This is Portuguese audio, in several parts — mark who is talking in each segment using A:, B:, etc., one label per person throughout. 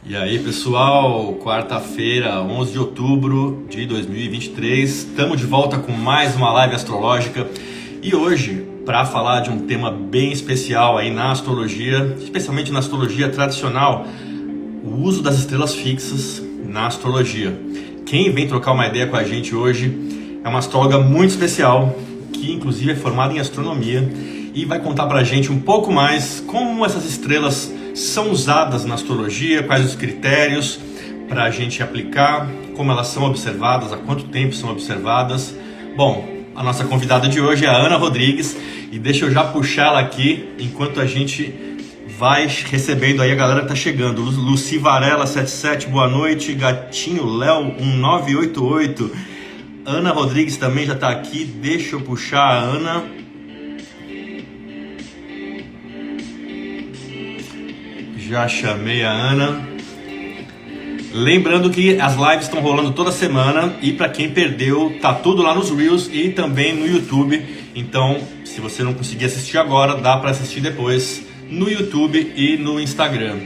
A: E aí, pessoal, quarta-feira, 11 de outubro de 2023, estamos de volta com mais uma live astrológica e hoje, para falar de um tema bem especial aí na astrologia, especialmente na astrologia tradicional, o uso das estrelas fixas na astrologia. Quem vem trocar uma ideia com a gente hoje é uma astróloga muito especial, que inclusive é formada em astronomia e vai contar pra gente um pouco mais como essas estrelas são usadas na astrologia, quais os critérios para a gente aplicar, como elas são observadas, há quanto tempo são observadas. Bom, a nossa convidada de hoje é a Ana Rodrigues e deixa eu já puxá-la aqui enquanto a gente vai recebendo aí a galera que tá chegando. Luci Varela 77, boa noite. Gatinho Léo 1988. Ana Rodrigues também já tá aqui. Deixa eu puxar a Ana. Já chamei a Ana. Lembrando que as lives estão rolando toda semana e para quem perdeu, tá tudo lá nos Reels e também no YouTube. Então, se você não conseguir assistir agora, dá para assistir depois no YouTube e no Instagram.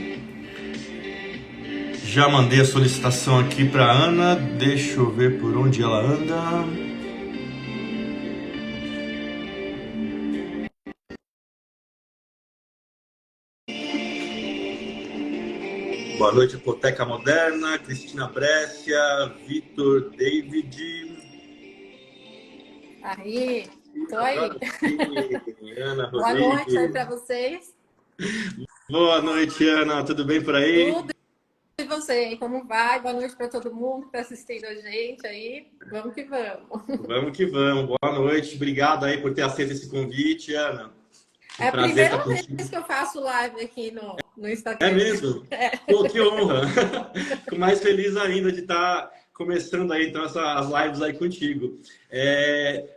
A: Já mandei a solicitação aqui para Ana. Deixa eu ver por onde ela anda. Boa noite, Hipoteca Moderna, Cristina Brescia, Vitor, David.
B: Aí, tô aí.
A: Ana
B: Boa noite aí
A: Rodrigues.
B: para vocês.
A: Boa noite, Ana. Tudo bem por aí?
B: Tudo e você, como vai? Boa noite para todo mundo que está assistindo a gente aí. Vamos que vamos.
A: Vamos que vamos. Boa noite. Obrigado aí por ter aceito esse convite, Ana. Um
B: É a
A: prazer estar
B: primeira
A: contigo.
B: vez que eu faço live aqui no
A: É
B: Instagram.
A: mesmo? Pô, que honra! Fico mais feliz ainda de estar começando aí então as lives aí contigo.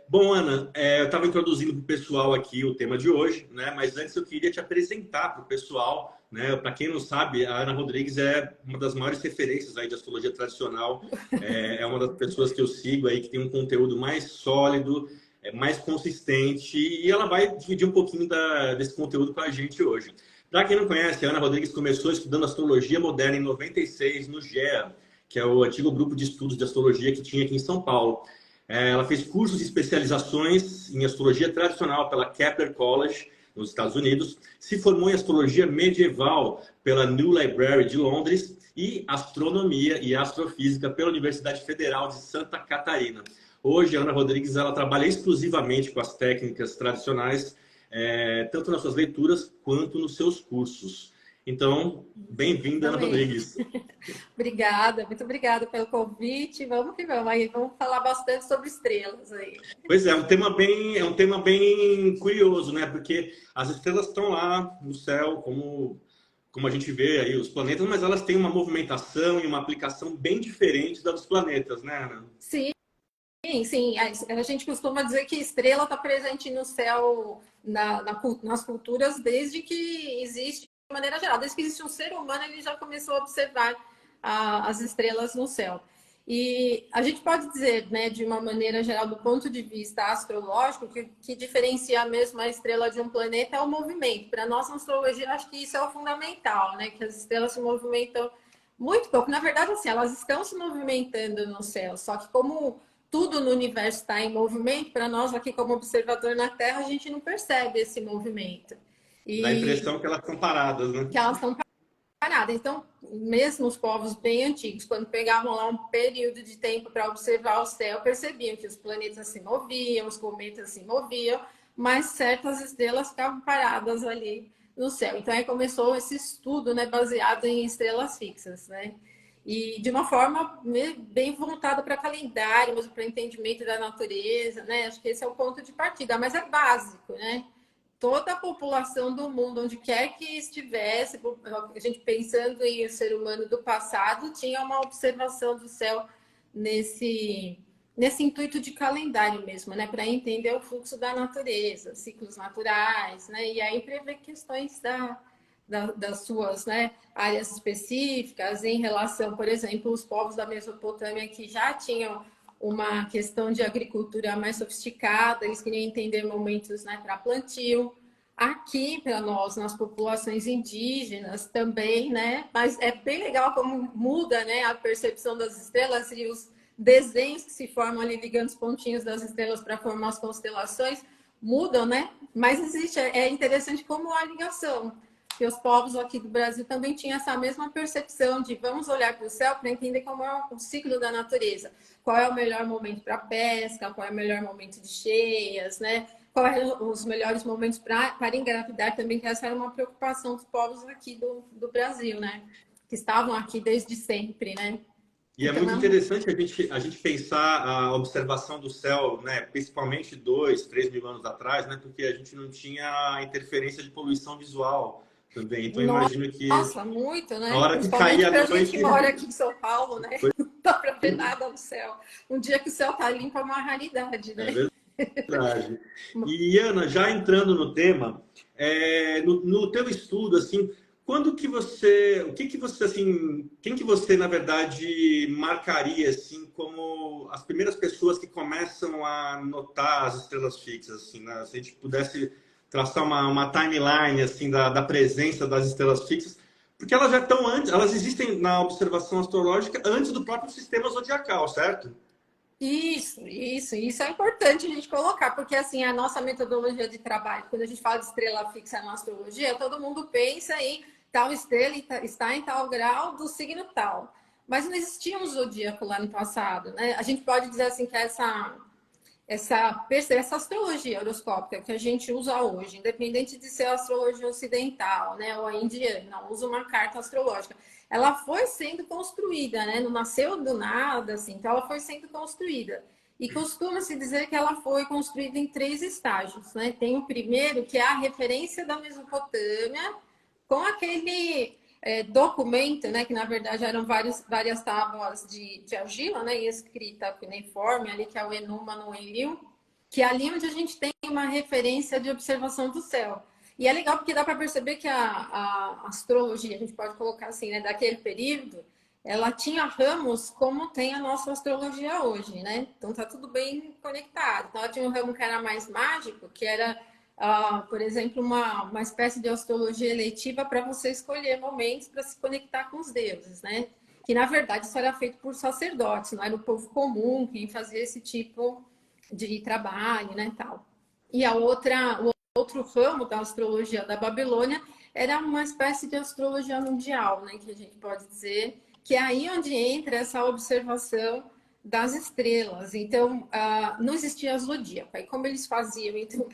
A: Bom, Ana, eu estava introduzindo para o pessoal aqui o tema de hoje, né? Mas antes eu queria te apresentar para o pessoal, né? Para quem não sabe, a Ana Rodrigues é uma das maiores referências aí de astrologia tradicional. É uma das pessoas que eu sigo aí que tem um conteúdo mais sólido, mais consistente e ela vai dividir um pouquinho desse conteúdo com a gente hoje. Para quem não conhece, a Ana Rodrigues começou estudando astrologia moderna em 96 no GEA, que é o antigo grupo de estudos de astrologia que tinha aqui em São Paulo. Ela fez cursos e especializações em astrologia tradicional pela Kepler College, nos Estados Unidos, se formou em astrologia medieval pela New Library de Londres e astronomia e astrofísica pela Universidade Federal de Santa Catarina. Hoje, a Ana Rodrigues ela trabalha exclusivamente com as técnicas tradicionais tanto nas suas leituras quanto nos seus cursos. Então, bem-vinda, Ana
B: Também.
A: Rodrigues.
B: Obrigada, muito obrigada pelo convite. Vamos que vamos. Aí vamos falar bastante sobre estrelas aí.
A: Pois é, é um tema bem curioso, né? Porque as estrelas estão lá no céu, como a gente vê aí os planetas, mas elas têm uma movimentação e uma aplicação bem diferente da dos planetas, né, Ana?
B: Sim, sim. A gente costuma dizer que estrela está presente no céu, nas culturas, desde que existe, de maneira geral, desde que existe um ser humano, ele já começou a observar as estrelas no céu. E a gente pode dizer, né, de uma maneira geral, do ponto de vista astrológico, que diferencia mesmo a estrela de um planeta é o movimento. Para nós, na astrologia, acho que isso é o fundamental, né, que as estrelas se movimentam muito pouco. Na verdade, assim, elas estão se movimentando no céu, só que como tudo no universo está em movimento, para nós aqui como observador na Terra, a gente não percebe esse movimento.
A: Dá a
B: E
A: impressão que elas estão paradas, né?
B: que elas estão paradas. Então, mesmo os povos bem antigos, quando pegavam lá um período de tempo para observar o céu, percebiam que os planetas se moviam, os cometas se moviam, mas certas estrelas ficavam paradas ali no céu. Então, aí começou esse estudo, né, baseado em estrelas fixas, né? E de uma forma bem voltada para calendário, mesmo para entendimento da natureza, né? Acho que esse é o ponto de partida, mas é básico, né? Toda a população do mundo, onde quer que estivesse, a gente pensando em o ser humano do passado, tinha uma observação do céu nesse, nesse intuito de calendário mesmo, né? Para entender o fluxo da natureza, ciclos naturais, né? E aí prever questões das suas, né, áreas específicas em relação, por exemplo, os povos da Mesopotâmia que já tinham uma questão de agricultura mais sofisticada, eles queriam entender momentos, né, para plantio. aqui para nós, nas populações indígenas também, né? Mas é bem legal como muda, né, a percepção das estrelas e os desenhos que se formam ali ligando os pontinhos das estrelas para formar as constelações mudam, né? Mas existe, é interessante como a ligação, que os povos aqui do Brasil também tinham essa mesma percepção de vamos olhar para o céu para entender como é o ciclo da natureza, qual é o melhor momento para pesca, qual é o melhor momento de cheias, né? Quais são os melhores momentos para engravidar também, que essa era uma preocupação dos povos aqui do Brasil, né? Que estavam aqui desde sempre, né?
A: E é
B: Então,
A: muito interessante a gente pensar a observação do céu, né? Principalmente 2, 3 mil anos atrás, né? Porque a gente não tinha interferência de poluição visual também. Então, eu imagino que
B: nossa, muito,
A: a
B: né?
A: hora que cair
B: Principalmente
A: a
B: para a gente
A: noite,
B: que mora aqui em São Paulo, né? Não dá para ver nada no céu. Um dia que o céu tá limpo é uma raridade,
A: é
B: né?
A: verdade. E Ana, já entrando no tema, no teu estudo, assim, quando que você, o que você, assim, quem que você, na verdade, marcaria, assim, como as primeiras pessoas que começam a notar as estrelas fixas, assim, né? Se a gente pudesse traçar uma timeline, assim, da presença das estrelas fixas, porque elas já estão antes, elas existem na observação astrológica antes do próprio sistema zodiacal, certo?
B: Isso é importante a gente colocar, porque assim, a nossa metodologia de trabalho, quando a gente fala de estrela fixa na astrologia, todo mundo pensa em tal estrela está em tal grau do signo tal. Mas não existia um zodíaco lá no passado, né? A gente pode dizer assim que essa astrologia horoscópica que a gente usa hoje, independente de ser a astrologia ocidental, né, ou a indiana, usa uma carta astrológica. Ela foi sendo construída, né? Não nasceu do nada, assim. Então, ela foi sendo construída. E costuma-se dizer que ela foi construída em 3 estágios, né? Tem o primeiro, que é a referência da Mesopotâmia, com aquele documento, né, que na verdade eram várias tábuas de argila, né, e escrita cuneiforme, ali que é o Enuma no Enlil, que é ali onde a gente tem uma referência de observação do céu. E é legal porque dá para perceber que a astrologia, a gente pode colocar assim, né, daquele período, ela tinha ramos como tem a nossa astrologia hoje, né? Então tá tudo bem conectado. Então ela tinha um ramo que era mais mágico, que era por exemplo, uma espécie de astrologia eletiva para você escolher momentos para se conectar com os deuses, né? Que na verdade isso era feito por sacerdotes, não era o povo comum quem fazia esse tipo de trabalho, né, tal. E o outro ramo da astrologia da Babilônia era uma espécie de astrologia mundial, né, que a gente pode dizer, que é aí onde entra essa observação das estrelas. Então, não existia zodíaco. Aí, como eles faziam, então,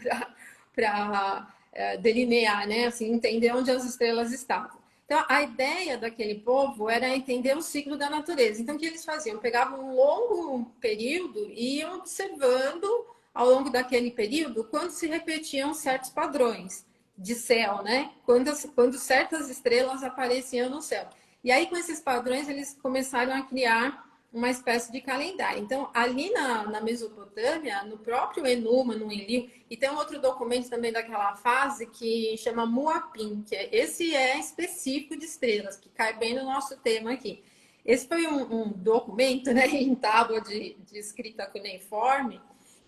B: para delinear, né, assim, entender onde as estrelas estavam. Então, a ideia daquele povo era entender o ciclo da natureza. Então, o que eles faziam? Pegavam um longo período e iam observando ao longo daquele período quando se repetiam certos padrões de céu, né? Quando certas estrelas apareciam no céu. E aí, com esses padrões, eles começaram a criar uma espécie de calendário. Então, ali na Mesopotâmia, no próprio Enuma, no Enlil, e tem um outro documento também daquela fase que chama Muapim, esse é específico de estrelas, que cai bem no nosso tema aqui. Esse foi um documento, né, em tábua de escrita cuneiforme,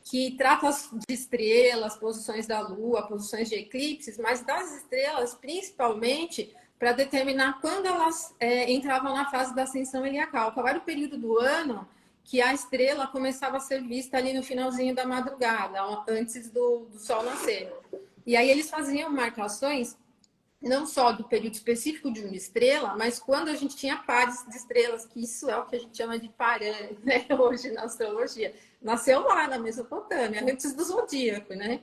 B: que trata de estrelas, posições da Lua, posições de eclipses, mas das estrelas, principalmente, para determinar quando elas entravam na fase da ascensão heliacal. Qual era o período do ano que a estrela começava a ser vista ali no finalzinho da madrugada, antes do Sol nascer. E aí eles faziam marcações não só do período específico de uma estrela, mas quando a gente tinha pares de estrelas, que isso é o que a gente chama de Parã, né, hoje na astrologia. Nasceu lá na Mesopotâmia, antes do zodíaco, né?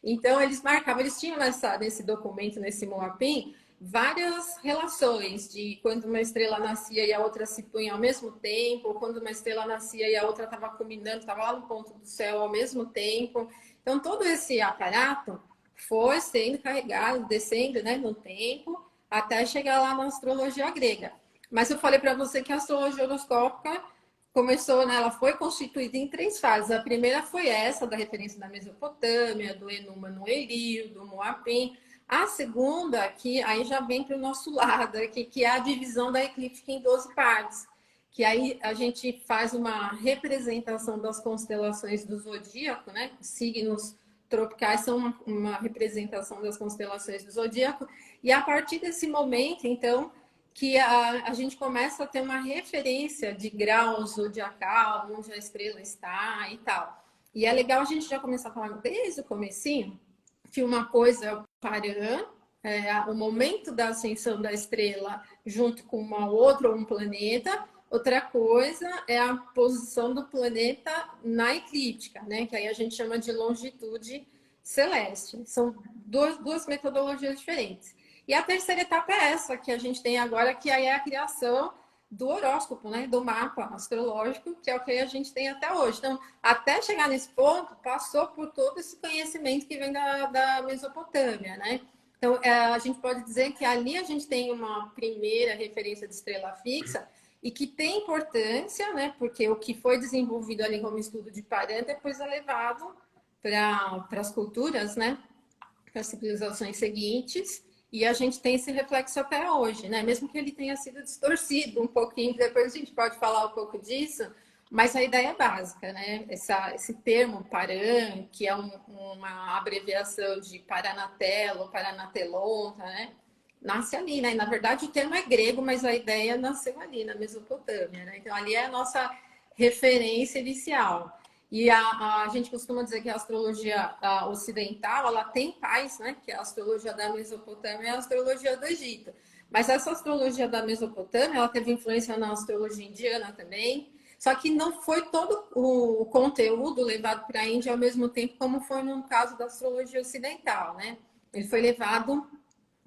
B: Então, eles marcavam, eles tinham nesse documento, nesse Moapim, várias relações de quando uma estrela nascia e a outra se punha ao mesmo tempo, ou quando uma estrela nascia e a outra estava culminando, estava lá no ponto do céu ao mesmo tempo. Então, todo esse aparato foi sendo carregado, descendo, né, no tempo, até chegar lá na astrologia grega. Mas eu falei para você que a astrologia horoscópica começou, né, ela foi constituída em 3 fases. A primeira foi essa, da referência da Mesopotâmia, do Enuma no Enlil, do Moapim. A segunda, que aí já vem para o nosso lado, que é a divisão da eclíptica em 12 partes. Que aí a gente faz uma representação das constelações do zodíaco, né, signos tropicais são uma representação das constelações do zodíaco. E a partir desse momento, então, que a gente começa a ter uma referência de grau zodiacal, onde a estrela está e tal. E é legal a gente já começar a falar desde o comecinho que uma coisa é o Paran, o momento da ascensão da estrela junto com uma outra ou um planeta. Outra coisa é a posição do planeta na eclíptica, né? Que aí a gente chama de longitude celeste. São duas metodologias diferentes. E a terceira etapa é essa que a gente tem agora, que aí é a criação do horóscopo, né? Do mapa astrológico, que é o que a gente tem até hoje. Então, até chegar nesse ponto, passou por todo esse conhecimento que vem da Mesopotâmia, né? Então, a gente pode dizer que ali a gente tem uma primeira referência de estrela fixa e que tem importância, né? Porque o que foi desenvolvido ali como estudo de Paran depois é levado para as culturas, né? Para as civilizações seguintes. E a gente tem esse reflexo até hoje, né? Mesmo que ele tenha sido distorcido um pouquinho, depois a gente pode falar um pouco disso, mas a ideia é básica, né? Esse termo Paran, que é uma abreviação de Paranatelo, Paranatelonta, né? Nasce ali, né? E, na verdade, o termo é grego, mas a ideia nasceu ali na Mesopotâmia, né? Então, ali é a nossa referência inicial. E a gente costuma dizer que a astrologia ocidental, ela tem pais, né? Que é a astrologia da Mesopotâmia e a astrologia do Egito. Mas essa astrologia da Mesopotâmia, ela teve influência na astrologia indiana também. Só que não foi todo o conteúdo levado para a Índia ao mesmo tempo, como foi no caso da astrologia ocidental, né? Ele foi levado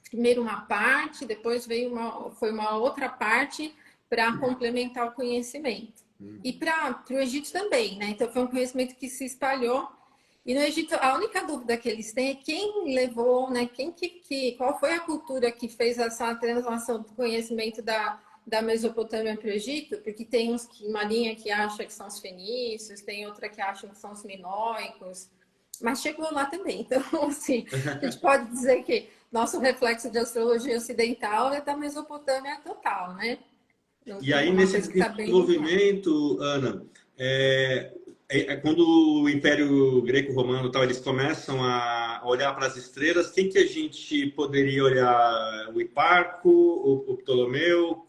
B: primeiro uma parte, depois foi uma outra parte para complementar o conhecimento. E para o Egito também, né? Então foi um conhecimento que se espalhou. E no Egito, a única dúvida que eles têm é quem levou, né? Qual foi a cultura que fez essa translação do conhecimento da Mesopotâmia para o Egito? Porque tem uma linha que acha que são os fenícios, tem outra que acha que são os minoicos, mas chegou lá também. Então, assim, a gente pode dizer que nosso reflexo de astrologia ocidental é da Mesopotâmia total, né?
A: E aí, nesse desenvolvimento, Ana, quando o Império Greco-Romano tal, eles começam a olhar para as estrelas, quem que a gente poderia olhar? O Hiparco, o Ptolomeu?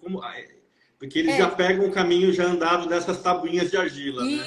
A: Porque eles já pegam o caminho já andado dessas tabuinhas de argila, né?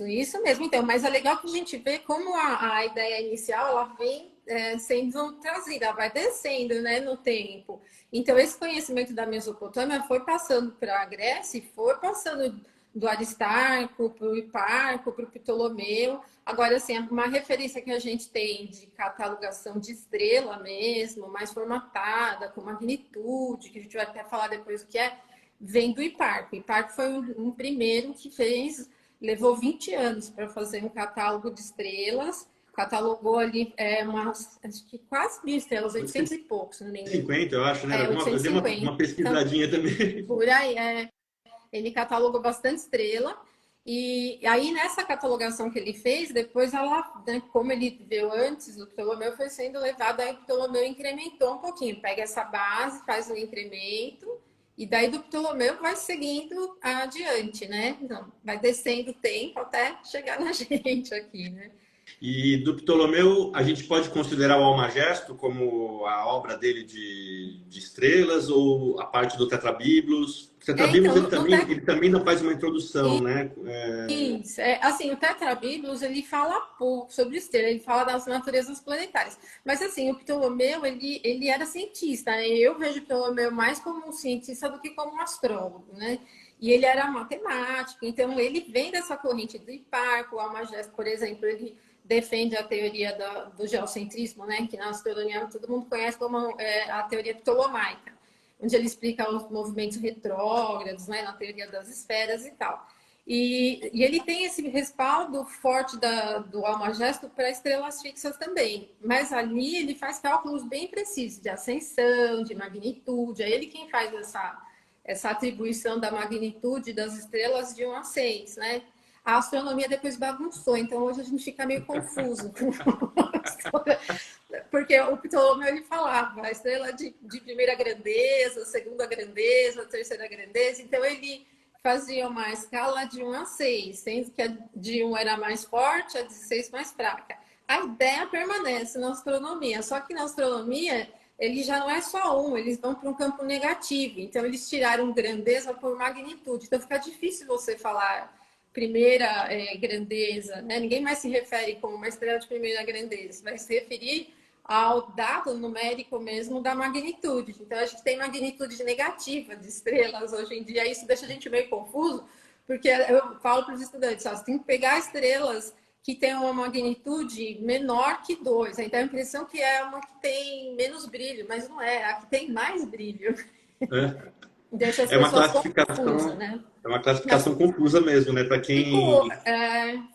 B: Isso mesmo. Então, mas é legal que a gente vê como a ideia inicial ela vem sendo trazida, ela vai descendo, né, no tempo. Então, esse conhecimento da Mesopotâmia foi passando para a Grécia e foi passando do Aristarco para o Hiparco, para o Ptolomeu. Agora, assim, uma referência que a gente tem de catalogação de estrela mesmo, mais formatada, com magnitude, que a gente vai até falar depois o que é, vem do Hiparco. O Hiparco foi um primeiro que levou 20 anos para fazer um catálogo de estrelas. Catalogou ali acho que quase 1.000 estrelas, 800 e poucos, se não me engano.
A: 50, eu acho, né? Eu dei uma pesquisadinha então, também.
B: Por aí, ele catalogou bastante estrela. E aí, nessa catalogação que ele fez, depois né, como ele veio antes do Ptolomeu, foi sendo levado, aí o Ptolomeu incrementou um pouquinho. Pega essa base, faz um incremento, e daí do Ptolomeu vai seguindo adiante, né? Então, vai descendo o tempo até chegar na gente aqui, né?
A: E do Ptolomeu, a gente pode considerar o Almagesto como a obra dele de estrelas ou a parte do Tetrabiblos? O Tetrabiblos ele também não faz uma introdução, né?
B: Isso. Assim, o Tetrabiblos, ele fala pouco sobre estrelas, ele fala das naturezas planetárias. Mas, assim, o Ptolomeu, ele era cientista, né? Eu vejo o Ptolomeu mais como um cientista do que como um astrólogo, né? E ele era matemático, então ele vem dessa corrente do Hiparco, o Almagesto, por exemplo, ele defende a teoria do geocentrismo, né? Que na astronomia todo mundo conhece como a teoria ptolomaica, onde ele explica os movimentos retrógrados, né? Na teoria das esferas e tal. E ele tem esse respaldo forte do Almagesto para estrelas fixas também. Mas ali ele faz cálculos bem precisos de ascensão, de magnitude. É ele quem faz essa atribuição da magnitude das estrelas de 1 a 6, né? A astronomia depois bagunçou, então hoje a gente fica meio confuso. Porque o Ptolomeu ele falava a estrela de primeira grandeza, segunda grandeza, terceira grandeza, então ele fazia uma escala de 1 a 6, sendo que a de 1 era mais forte, a de 6 mais fraca. A ideia permanece na astronomia, só que na astronomia ele já não é só um, eles vão para um campo negativo. Então eles tiraram grandeza por magnitude. Então fica difícil você falar primeira grandeza, né? Ninguém mais se refere como uma estrela de primeira grandeza, vai se referir ao dado numérico mesmo da magnitude. Então a gente tem magnitude negativa de estrelas hoje em dia, isso deixa a gente meio confuso, porque eu falo para os estudantes, ó, você tem que pegar estrelas que tem uma magnitude menor que 2. Então, a impressão que é uma que tem menos brilho, mas não é, a que tem mais brilho. Deixa as
A: É uma
B: pessoas confusas,
A: classificação,
B: né?
A: é uma classificação confusa mesmo, né?
B: Ficou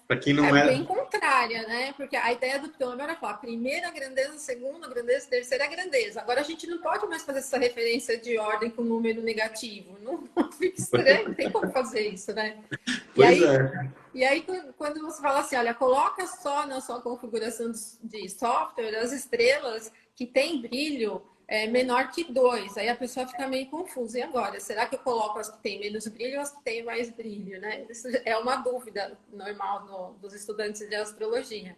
A: Para quem não
B: bem
A: é.
B: contrária, né? Porque a ideia do Ptolomeu era falar primeira grandeza, segunda grandeza, terceira grandeza. Agora a gente não pode mais fazer essa referência de ordem com número negativo. Não fica estranho, não tem como fazer isso, né? E
A: Pois
B: aí,
A: é.
B: e aí, quando você fala assim, olha, coloca só na sua configuração de software as estrelas que têm brilho menor que 2. Aí a pessoa fica meio confusa. E agora, será que eu coloco as que têm menos brilho ou as que têm mais brilho, né? Isso é uma dúvida normal dos estudantes de astrologia.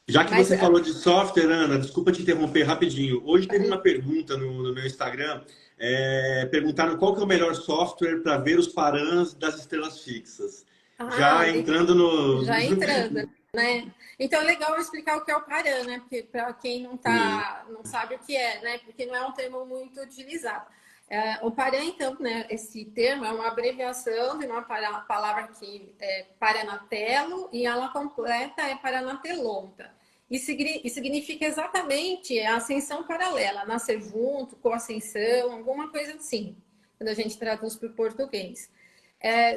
A: Já que
B: Mas
A: você falou de software, Ana, desculpa te interromper rapidinho. Hoje teve uma pergunta no meu Instagram, perguntaram qual que é o melhor software para ver os parãs das estrelas fixas. Já entrando no.
B: já entrando, né? Então é legal eu explicar o que é o Paran, né? Porque para quem
A: Sim.
B: não sabe o que é, né? Porque não é um termo muito utilizado. O Paran, então, né? Esse termo é uma abreviação de uma palavra que é Paranatelo e ela completa é Paranatelonta. E significa exatamente a ascensão paralela, nascer junto, coascensão, alguma coisa assim, quando a gente traduz para o português.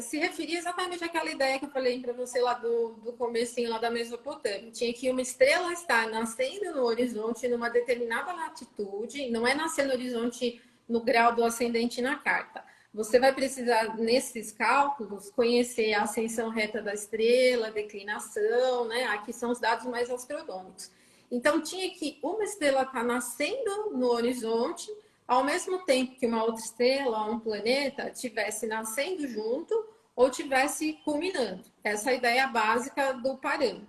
B: Se referia exatamente àquela ideia que eu falei para você lá do comecinho lá da Mesopotâmia. Tinha que uma estrela estar nascendo no horizonte numa determinada latitude, não é nascer no horizonte no grau do ascendente na carta. Você vai precisar, nesses cálculos, conhecer a ascensão reta da estrela, a declinação, né? Aqui são os dados mais astronômicos. Então, tinha que uma estrela estar nascendo no horizonte ao mesmo tempo que uma outra estrela, um planeta, estivesse nascendo junto ou estivesse culminando. Essa é a ideia básica do Paran.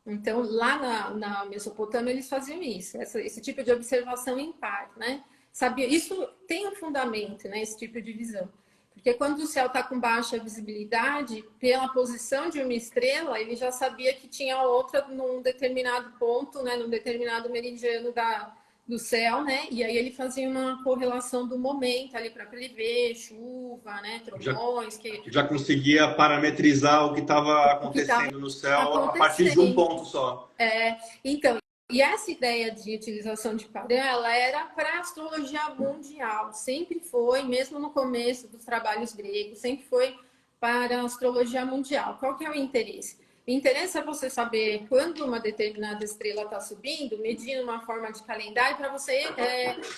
B: Então, lá na Mesopotâmia, eles faziam isso, esse tipo de observação em par, né? Sabia, isso tem um fundamento, né? Esse tipo de visão. Porque quando o céu está com baixa visibilidade, pela posição de uma estrela, ele já sabia que tinha outra num determinado ponto, né? Num determinado meridiano do céu, né? E aí ele fazia uma correlação do momento ali para prever chuva, né?
A: Já,
B: Trovões,
A: já conseguia parametrizar o que estava
B: o que estava
A: acontecendo no céu a partir de um
B: acontecendo.
A: ponto só.
B: Então, e essa ideia de utilização de Paran, ela era para a astrologia mundial, sempre foi, mesmo no começo dos trabalhos gregos, sempre foi para a astrologia mundial. Qual que é o interesse? O interesse é você saber quando uma determinada estrela está subindo, medindo uma forma de calendário para você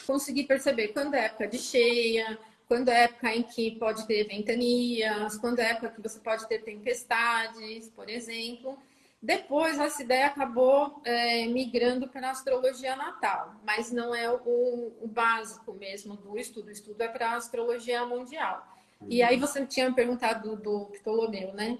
B: conseguir perceber quando é época de cheia, quando é época em que pode ter ventanias, quando é época que você pode ter tempestades, por exemplo. Depois, essa ideia acabou migrando para a astrologia natal, mas não é o básico mesmo do estudo. O estudo é para a astrologia mundial. E aí você tinha me perguntado do Ptolomeu, né?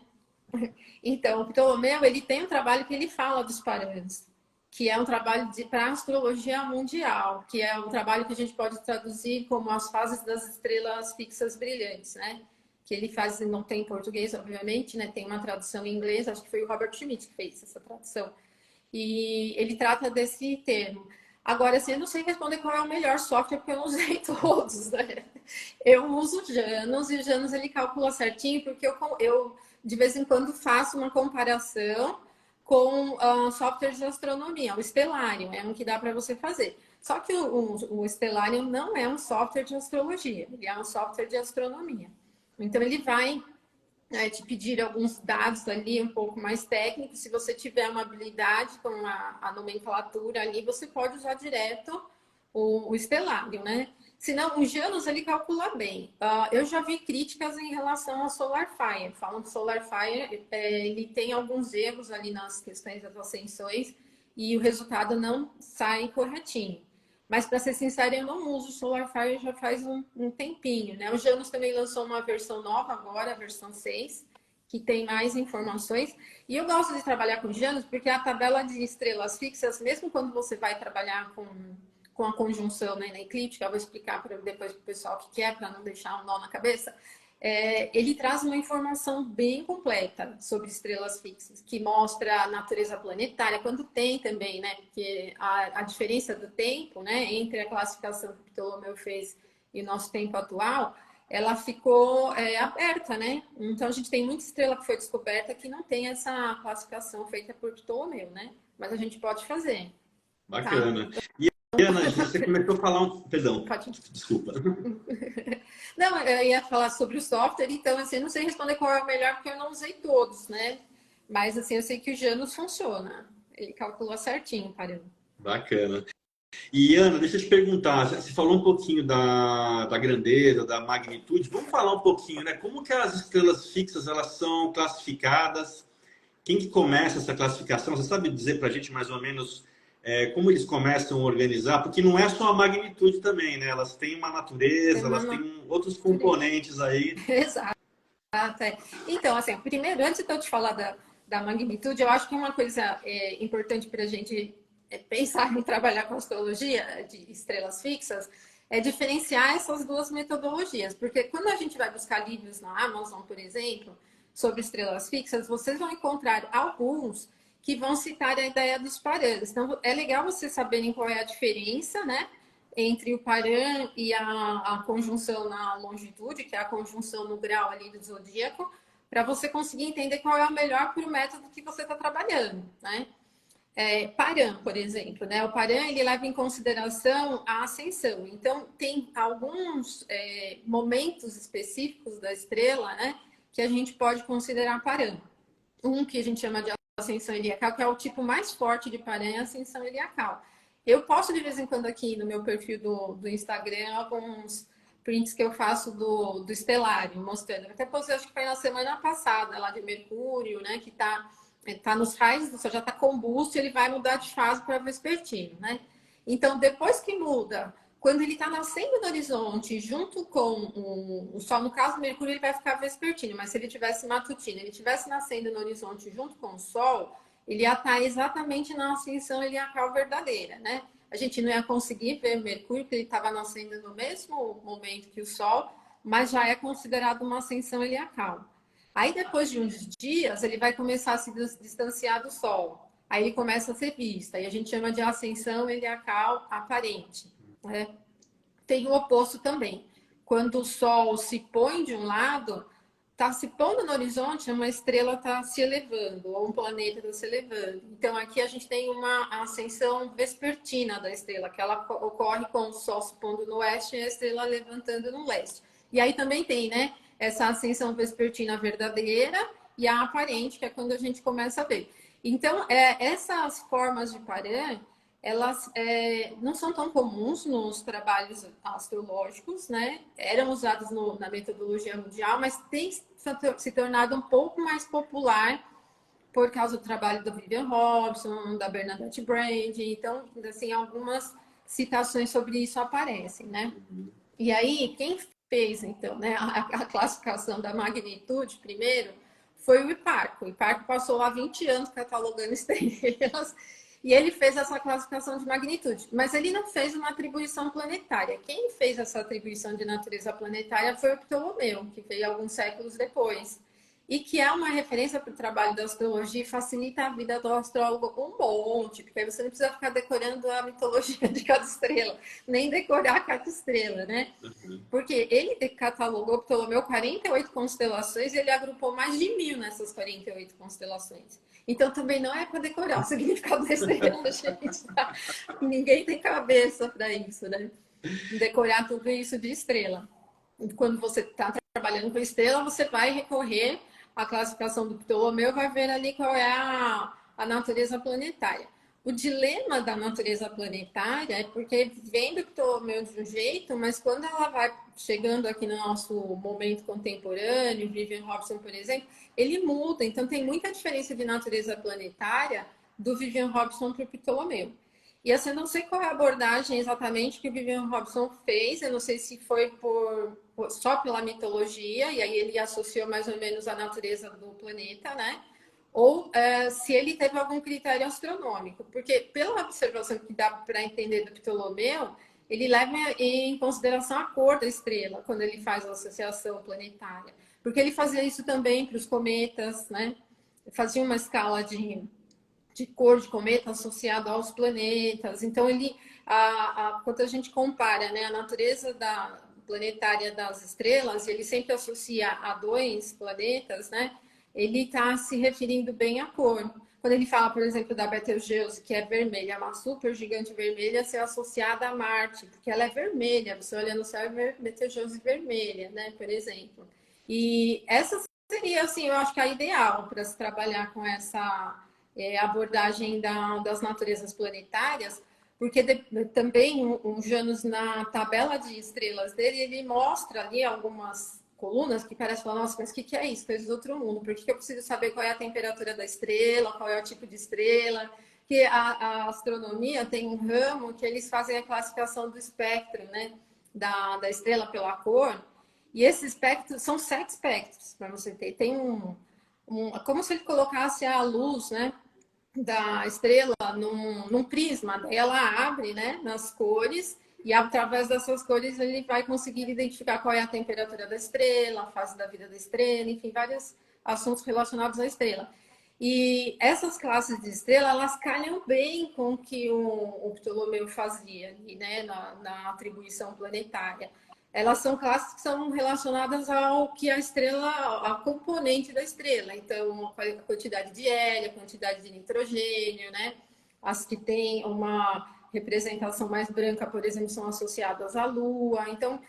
B: Então, o Ptolomeu, ele tem um trabalho que ele fala dos parâmetros, que é um trabalho para astrologia mundial, que é um trabalho que a gente pode traduzir como as fases das estrelas fixas brilhantes, né? Que ele faz, não tem em português, obviamente, né? Tem uma tradução em inglês, acho que foi o Robert Schmidt que fez essa tradução. E ele trata desse termo. Agora, assim, eu não sei responder qual é o melhor software, porque eu não usei todos, né? Eu uso o Janus, e o Janus ele calcula certinho, porque eu de vez em quando faço uma comparação com softwares de astronomia. O Stellarium é um que dá para você fazer. Só que o Stellarium não é um software de astrologia, ele é um software de astronomia. Então, ele vai te pedir alguns dados ali um pouco mais técnicos. Se você tiver uma habilidade com a nomenclatura ali, você pode usar direto o Stellarium, né? Se não, o Janus ele calcula bem. Eu já vi críticas em relação ao SolarFire. Falam que o SolarFire ele tem alguns erros ali nas questões das ascensões e o resultado não sai corretinho. Mas, para ser sincera, eu não uso o SolarFire já faz um tempinho, né? O Janus também lançou uma versão nova agora, a versão 6, que tem mais informações. E eu gosto de trabalhar com Janus porque a tabela de estrelas fixas, mesmo quando você vai trabalhar com a conjunção, né, na eclíptica, eu vou explicar depois para o pessoal o que é, para não deixar um nó na cabeça, ele traz uma informação bem completa sobre estrelas fixas, que mostra a natureza planetária, quando tem também, né, porque a diferença do tempo, né, entre a classificação que o Ptolomeu fez e o nosso tempo atual, ela ficou aberta, né? Então a gente tem muita estrela que foi descoberta que não tem essa classificação feita por Ptolomeu, né? Mas a gente pode fazer, tá?
A: Bacana. E Ana, você começou a falar um... Perdão,
B: Pode.
A: desculpa.
B: Não, eu ia falar sobre o software, então assim, eu não sei responder qual é o melhor porque eu não usei todos, né? Mas assim, eu sei que o Janus funciona. Ele calculou certinho, parando.
A: Bacana. E Ana, deixa eu te perguntar, você falou um pouquinho da grandeza, da magnitude, vamos falar um pouquinho, né? Como que as estrelas fixas, elas são classificadas? Quem que começa essa classificação? Você sabe dizer para a gente mais ou menos como eles começam a organizar? Porque não é só a magnitude também, né? Elas têm uma natureza, elas têm outros componentes aí.
B: Exato. Então, assim, primeiro, antes de eu te falar da magnitude, eu acho que uma coisa importante para a gente pensar em trabalhar com astrologia de estrelas fixas é diferenciar essas duas metodologias. Porque quando a gente vai buscar livros na Amazon, por exemplo, sobre estrelas fixas, vocês vão encontrar alguns que vão citar a ideia dos parâmetros. Então, é legal vocês saberem qual é a diferença, né? Entre o Paran e a conjunção na longitude, que é a conjunção no grau ali do zodíaco, para você conseguir entender qual é o melhor para o método que você está trabalhando, né? Paran, por exemplo, né? O Paran, ele leva em consideração a ascensão. Então, tem alguns momentos específicos da estrela, né? Que a gente pode considerar Paran. Um que a gente chama de ascensão heliacal, que é o tipo mais forte de Paran, é a ascensão heliacal. Eu posto de vez em quando aqui no meu perfil do Instagram alguns prints que eu faço do estelário, mostrando. Até postei, acho que foi na semana passada, lá de Mercúrio, né? Que tá nos raios do Sol, já está combusto, ele vai mudar de fase para vespertino, né? Então, depois que muda, quando ele está nascendo no horizonte, junto com o Sol, no caso do Mercúrio, ele vai ficar vespertino, mas se ele tivesse matutino, ele tivesse nascendo no horizonte junto com o Sol, ele ia estar exatamente na ascensão heliacal verdadeira, né? A gente não ia conseguir ver Mercúrio, porque ele estava nascendo no mesmo momento que o Sol, mas já é considerado uma ascensão heliacal. Aí, depois de uns dias, ele vai começar a se distanciar do Sol. Aí ele começa a ser visto. Aí a gente chama de ascensão heliacal aparente, né? Tem o oposto também. Quando o Sol se põe de um lado, está se pondo no horizonte, uma estrela está se elevando, ou um planeta está se elevando. Então, aqui a gente tem uma ascensão vespertina da estrela, que ela ocorre com o Sol se pondo no oeste e a estrela levantando no leste. E aí também tem, né, essa ascensão vespertina verdadeira e a aparente, que é quando a gente começa a ver. Então, essas formas de Paran, elas não são tão comuns nos trabalhos astrológicos, né? Eram usadas na metodologia mundial, mas tem se tornado um pouco mais popular por causa do trabalho do Vivian Robson, da Bernadette Brand. Então, assim, algumas citações sobre isso aparecem, né? E aí, quem fez, então, né, a classificação da magnitude primeiro foi o Hiparco. O Hiparco passou lá 20 anos catalogando estrelas e ele fez essa classificação de magnitude. Mas ele não fez uma atribuição planetária. Quem fez essa atribuição de natureza planetária foi o Ptolomeu, que veio alguns séculos depois. E que é uma referência para o trabalho da astrologia e facilita a vida do astrólogo um monte, porque aí você não precisa ficar decorando a mitologia de cada estrela, nem decorar cada estrela, né? Porque ele catalogou, Ptolomeu, 48 constelações e ele agrupou mais de 1000 nessas 48 constelações. Então também não é para decorar o significado da estrela, gente. Tá? Ninguém tem cabeça para isso, né? Decorar tudo isso de estrela. Quando você está trabalhando com estrela, você vai recorrer à classificação do Ptolomeu, vai ver ali qual é a natureza planetária. O dilema da natureza planetária é porque vem do Ptolomeu de um jeito, mas quando ela vai chegando aqui no nosso momento contemporâneo, Vivian Robson, por exemplo, ele muda. Então tem muita diferença de natureza planetária do Vivian Robson para o Ptolomeu. E assim, eu não sei qual é a abordagem exatamente que o Vivian Robson fez, eu não sei se foi só pela mitologia, e aí ele associou mais ou menos a natureza do planeta, né? Ou se ele teve algum critério astronômico, porque pela observação que dá para entender do Ptolomeu, ele leva em consideração a cor da estrela quando ele faz a associação planetária, porque ele fazia isso também para os cometas, né? Fazia uma escala de cor de cometa associado aos planetas. Então, quando a gente compara, né, a natureza planetária das estrelas, ele sempre associa a dois planetas, né? Ele está se referindo bem à cor. Quando ele fala, por exemplo, da Betelgeuse, que é vermelha, uma super gigante vermelha, ser associada a Marte, porque ela é vermelha. Você olha no céu e vê Betelgeuse vermelha, né, por exemplo. E essa seria, assim, eu acho que a ideal para se trabalhar com essa abordagem das naturezas planetárias, porque também o Janus, na tabela de estrelas dele, ele mostra ali algumas colunas que parecem falar, nossa, mas o que é isso? Coisa do outro mundo. Por que eu preciso saber qual é a temperatura da estrela, qual é o tipo de estrela? Que a astronomia tem um ramo que eles fazem a classificação do espectro, né? Da estrela pela cor. E esses espectros são 7 espectros, para você ter. Tem como se ele colocasse a luz, né, da estrela num prisma. Daí ela abre, né, nas cores, e através dessas cores ele vai conseguir identificar qual é a temperatura da estrela, a fase da vida da estrela, enfim, vários assuntos relacionados à estrela. E essas classes de estrela, elas calham bem com o que o Ptolomeu fazia, né, na atribuição planetária. Elas são classes que são relacionadas ao que a estrela, a componente da estrela. Então, a quantidade de hélio, a quantidade de nitrogênio, né? As que têm uma representação mais branca, por exemplo, são associadas à Lua. Então,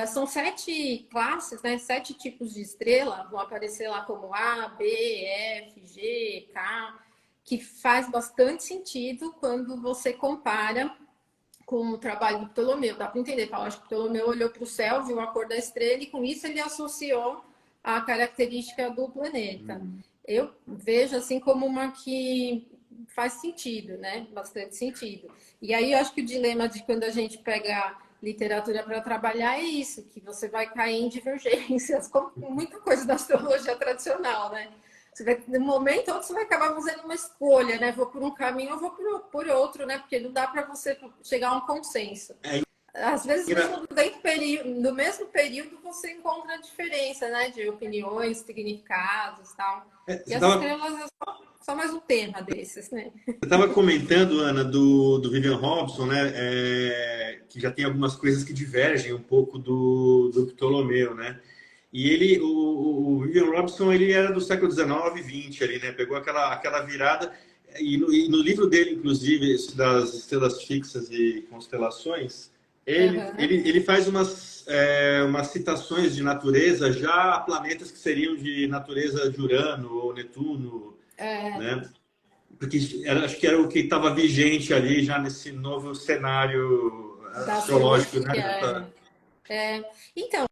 B: são 7 classes, né? 7 tipos de estrela, vão aparecer lá como A, B, F, G, K, que faz bastante sentido quando você compara com o trabalho do Ptolomeu. Dá para entender, eu acho que o Ptolomeu olhou para o céu, viu a cor da estrela e com isso ele associou a característica do planeta. Eu vejo assim como uma que faz sentido, né? Bastante sentido. E aí eu acho que o dilema de quando a gente pega literatura para trabalhar é isso, que você vai cair em divergências, como muita coisa da astrologia tradicional, né? Você vai, no momento outro, você vai acabar fazendo uma escolha, né? Vou por um caminho ou vou por outro, né? Porque não dá para você chegar a um consenso.
A: É,
B: Às vezes, dentro do mesmo período, você encontra diferença, né? De opiniões, significados e tal. E
A: você
B: as
A: estava
B: estrelas é só mais um tema desses, né?
A: comentando, Ana, do Vivian Robson, né? Que já tem algumas coisas que divergem um pouco do Ptolomeu, né? E o Vivian Robson, ele era do século XIX, XX ali, né? Pegou aquela virada. E no livro dele, inclusive, esse das estrelas fixas e constelações, ele faz umas citações de natureza já a planetas que seriam de natureza de Urano ou Netuno, né? Porque acho que era o que estava vigente ali já nesse novo cenário
B: Da
A: astrológico, né?
B: astrologia. Então,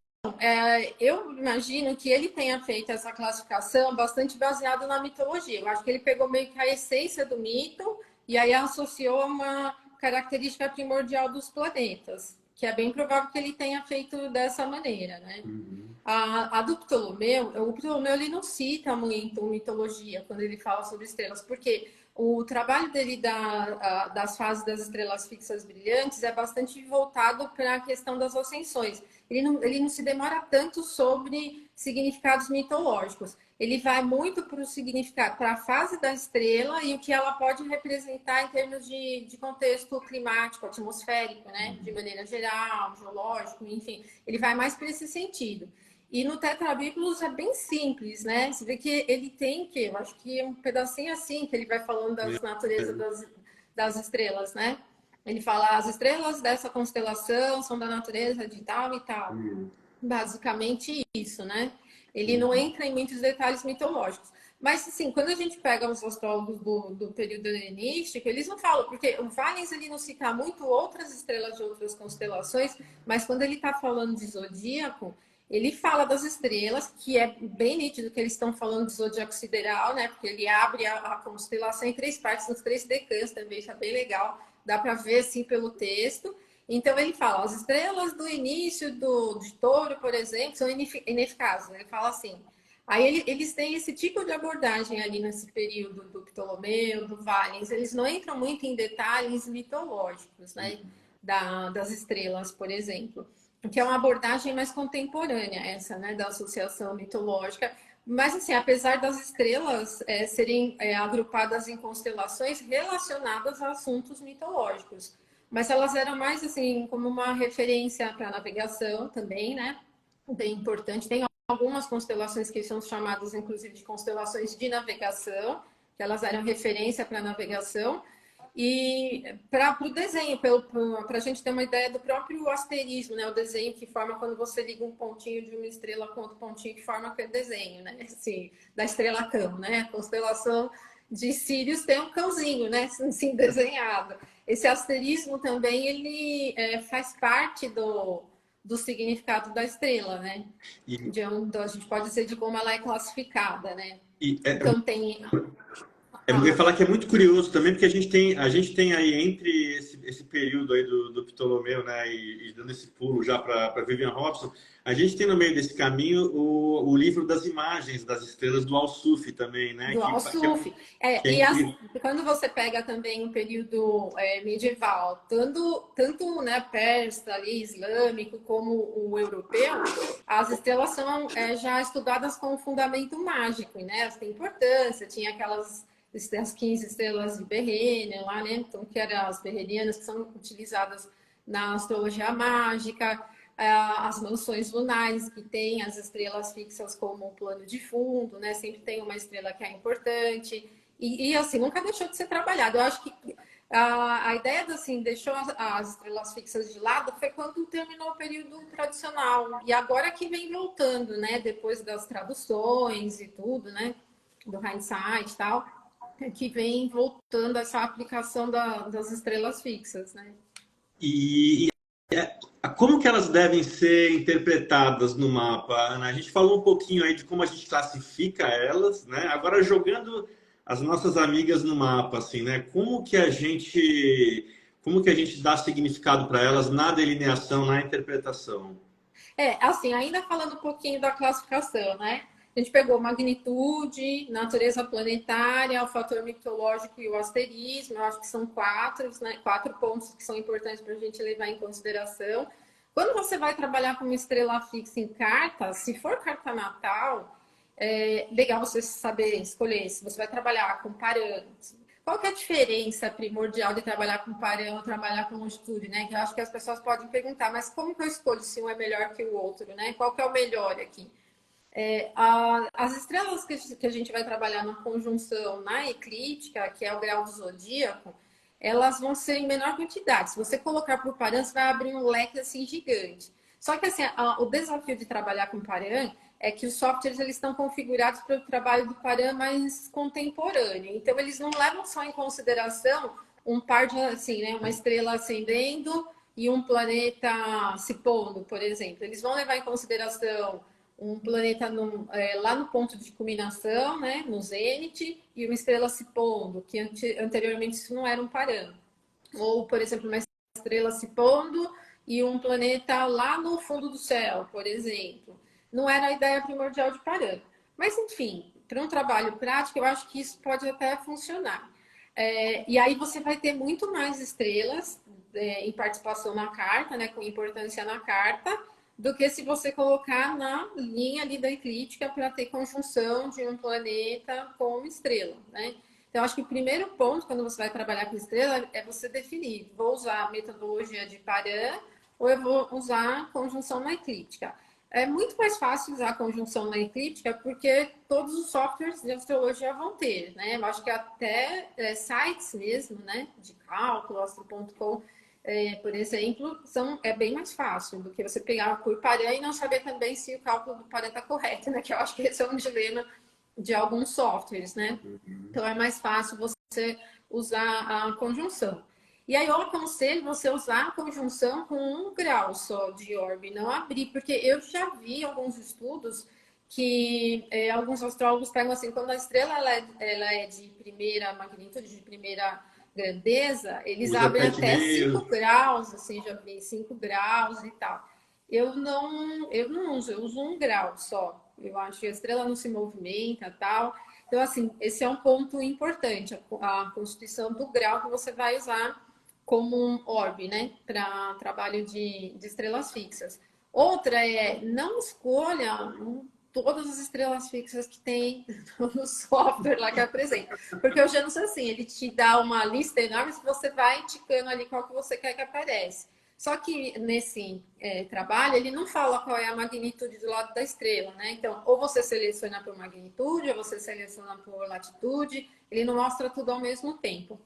B: eu imagino que ele tenha feito essa classificação bastante baseado na mitologia. Eu acho que ele pegou meio que a essência do mito e aí associou uma característica primordial dos planetas, que é bem provável que ele tenha feito dessa maneira, né? A do Ptolomeu, o Ptolomeu ele não cita muito mitologia quando ele fala sobre estrelas, porque o trabalho dele das fases das estrelas fixas brilhantes é bastante voltado para a questão das ascensões. Ele não se demora tanto sobre significados mitológicos. Ele vai muito para o significado, para a fase da estrela e o que ela pode representar em termos de contexto climático, atmosférico, né? De maneira geral, geológico, enfim. Ele vai mais para esse sentido. E no Tetrabículos é bem simples, né? Você vê que ele tem que, eu acho que é um pedacinho assim que ele vai falando das naturezas das estrelas, né? Ele fala, as estrelas dessa constelação são da natureza de tal e tal. Basicamente isso, né? Ele não entra em muitos detalhes mitológicos. Mas, assim, quando a gente pega os astrólogos do período helenístico, eles não falam, porque o Valens ele não cita muito outras estrelas de outras constelações, mas quando ele está falando de zodíaco, ele fala das estrelas, que é bem nítido que eles estão falando de zodíaco sideral, né? Porque ele abre a constelação em 3 partes, nos 3 decanos também, isso é bem legal. dá para ver assim pelo texto. Então ele fala, as estrelas do início de Touro, por exemplo, são ineficazes. Ele fala assim. Aí eles têm esse tipo de abordagem ali nesse período do Ptolomeu, do Valens. Eles não entram muito em detalhes mitológicos, né? Das estrelas, por exemplo. Que é uma abordagem mais contemporânea, essa, né? Da associação mitológica. Mas, assim, apesar das estrelas serem agrupadas em constelações relacionadas a assuntos mitológicos. Mas elas eram mais, assim, como uma referência para navegação também, né? Bem importante. Tem algumas constelações que são chamadas, inclusive, de constelações de navegação, que elas eram referência para navegação. E para o desenho, para a gente ter uma ideia do próprio asterismo, né? O desenho que forma quando você liga um pontinho de uma estrela com outro pontinho que forma aquele desenho, né? Assim, da estrela cão, né? A constelação de Sírius tem um cãozinho, né? Assim, desenhado. Esse asterismo também, ele faz parte do significado da estrela, né?
A: E,
B: A gente pode dizer de como ela é classificada, né?
A: e
B: Então tem...
A: eu ia falar que é muito curioso também, porque a gente tem aí entre esse período aí do Ptolomeu, né, e dando esse pulo já para Vivian Robson, a gente tem no meio desse caminho o livro das imagens das estrelas do Al-Suf também, né,
B: Do Al-Suf. Quando você pega também um período medieval, tanto né, persa, ali, islâmico, como o europeu, as estrelas são já estudadas com fundamento mágico, né? Elas têm importância, tinha as 15 estrelas de Berrene lá, né? Então, que eram as berrenianas que são utilizadas na astrologia mágica, as mansões lunares, que tem as estrelas fixas como plano de fundo, né? Sempre tem uma estrela que é importante. E assim, nunca deixou de ser trabalhado. Eu acho que a ideia assim, deixou as estrelas fixas de lado foi quando terminou o período tradicional. E agora que vem voltando, né? Depois das traduções e tudo, né? Do Hindsight e tal, que vem voltando essa aplicação das estrelas fixas, né?
A: e como que elas devem ser interpretadas no mapa, Ana? A gente falou um pouquinho aí de como a gente classifica elas, né? Agora jogando as nossas amigas no mapa, assim, né? Como que a gente dá significado para elas na delineação, na interpretação?
B: Assim, ainda falando um pouquinho da classificação, né? A gente pegou magnitude, natureza planetária, o fator mitológico e o asterismo. Eu acho que são quatro, né? 4 pontos que são importantes para a gente levar em consideração. Quando você vai trabalhar com uma estrela fixa em carta, se for carta natal, é legal você saber escolher se você vai trabalhar com parâmetros. Qual que é a diferença primordial de trabalhar com parâmetro ou trabalhar com longitude, né? Que eu acho que as pessoas podem perguntar, mas como que eu escolho se um é melhor que o outro, né? Qual que é o melhor aqui? As estrelas que a gente vai trabalhar na conjunção na eclíptica, que é o grau do zodíaco, elas vão ser em menor quantidade. Se você colocar por Paran, você vai abrir um leque assim gigante. Só que assim, o desafio de trabalhar com Paran é que os softwares eles estão configurados para o trabalho do Paran mais contemporâneo. Então eles não levam só em consideração um par de assim, né, uma estrela ascendendo e um planeta se pondo, por exemplo. Eles vão levar em consideração um planeta lá no ponto de culminação, né, no zênite, e uma estrela se pondo, que anteriormente isso não era um parâmetro. Ou, por exemplo, uma estrela se pondo e um planeta lá no fundo do céu, por exemplo. Não era a ideia primordial de parâmetro. Mas, enfim, para um trabalho prático, eu acho que isso pode até funcionar. E aí você vai ter muito mais estrelas em participação na carta, né, com importância na carta, do que se você colocar na linha ali da eclíptica para ter conjunção de um planeta com uma estrela, né? Então, acho que o primeiro ponto, quando você vai trabalhar com estrela, é você definir, vou usar a metodologia de Paran ou eu vou usar conjunção na eclíptica. É muito mais fácil usar a conjunção na eclíptica porque todos os softwares de astrologia vão ter, né? Eu acho que até sites mesmo, né, de cálculo, astro.com, por exemplo, é bem mais fácil do que você pegar por Paran e não saber também se o cálculo do Paran está correto, né? Que eu acho que esse é um dilema de alguns softwares, né? Então é mais fácil você usar a conjunção. E aí eu aconselho você usar a conjunção com 1 grau só de orbe, não abrir, porque eu já vi alguns estudos que alguns astrólogos pegam assim, quando a estrela ela é de primeira magnitude, de primeira grandeza, eles
A: Usa
B: abrem
A: pet
B: até 5
A: mail.
B: graus, assim, já vi 5 graus e tal. Eu não uso, eu uso 1 grau só. Eu acho que a estrela não se movimenta tal. Então, assim, esse é um ponto importante, a constituição do grau que você vai usar como um orbe, né, para trabalho de estrelas fixas. Outra é, não escolha todas as estrelas fixas que tem no software lá que apresenta. Porque o Janus, assim, ele te dá uma lista enorme, se você vai indicando ali qual que você quer que apareça. Só que nesse trabalho, ele não fala qual é a magnitude do lado da estrela, né? Então, ou você seleciona por magnitude, ou você seleciona por latitude, ele não mostra tudo ao mesmo tempo.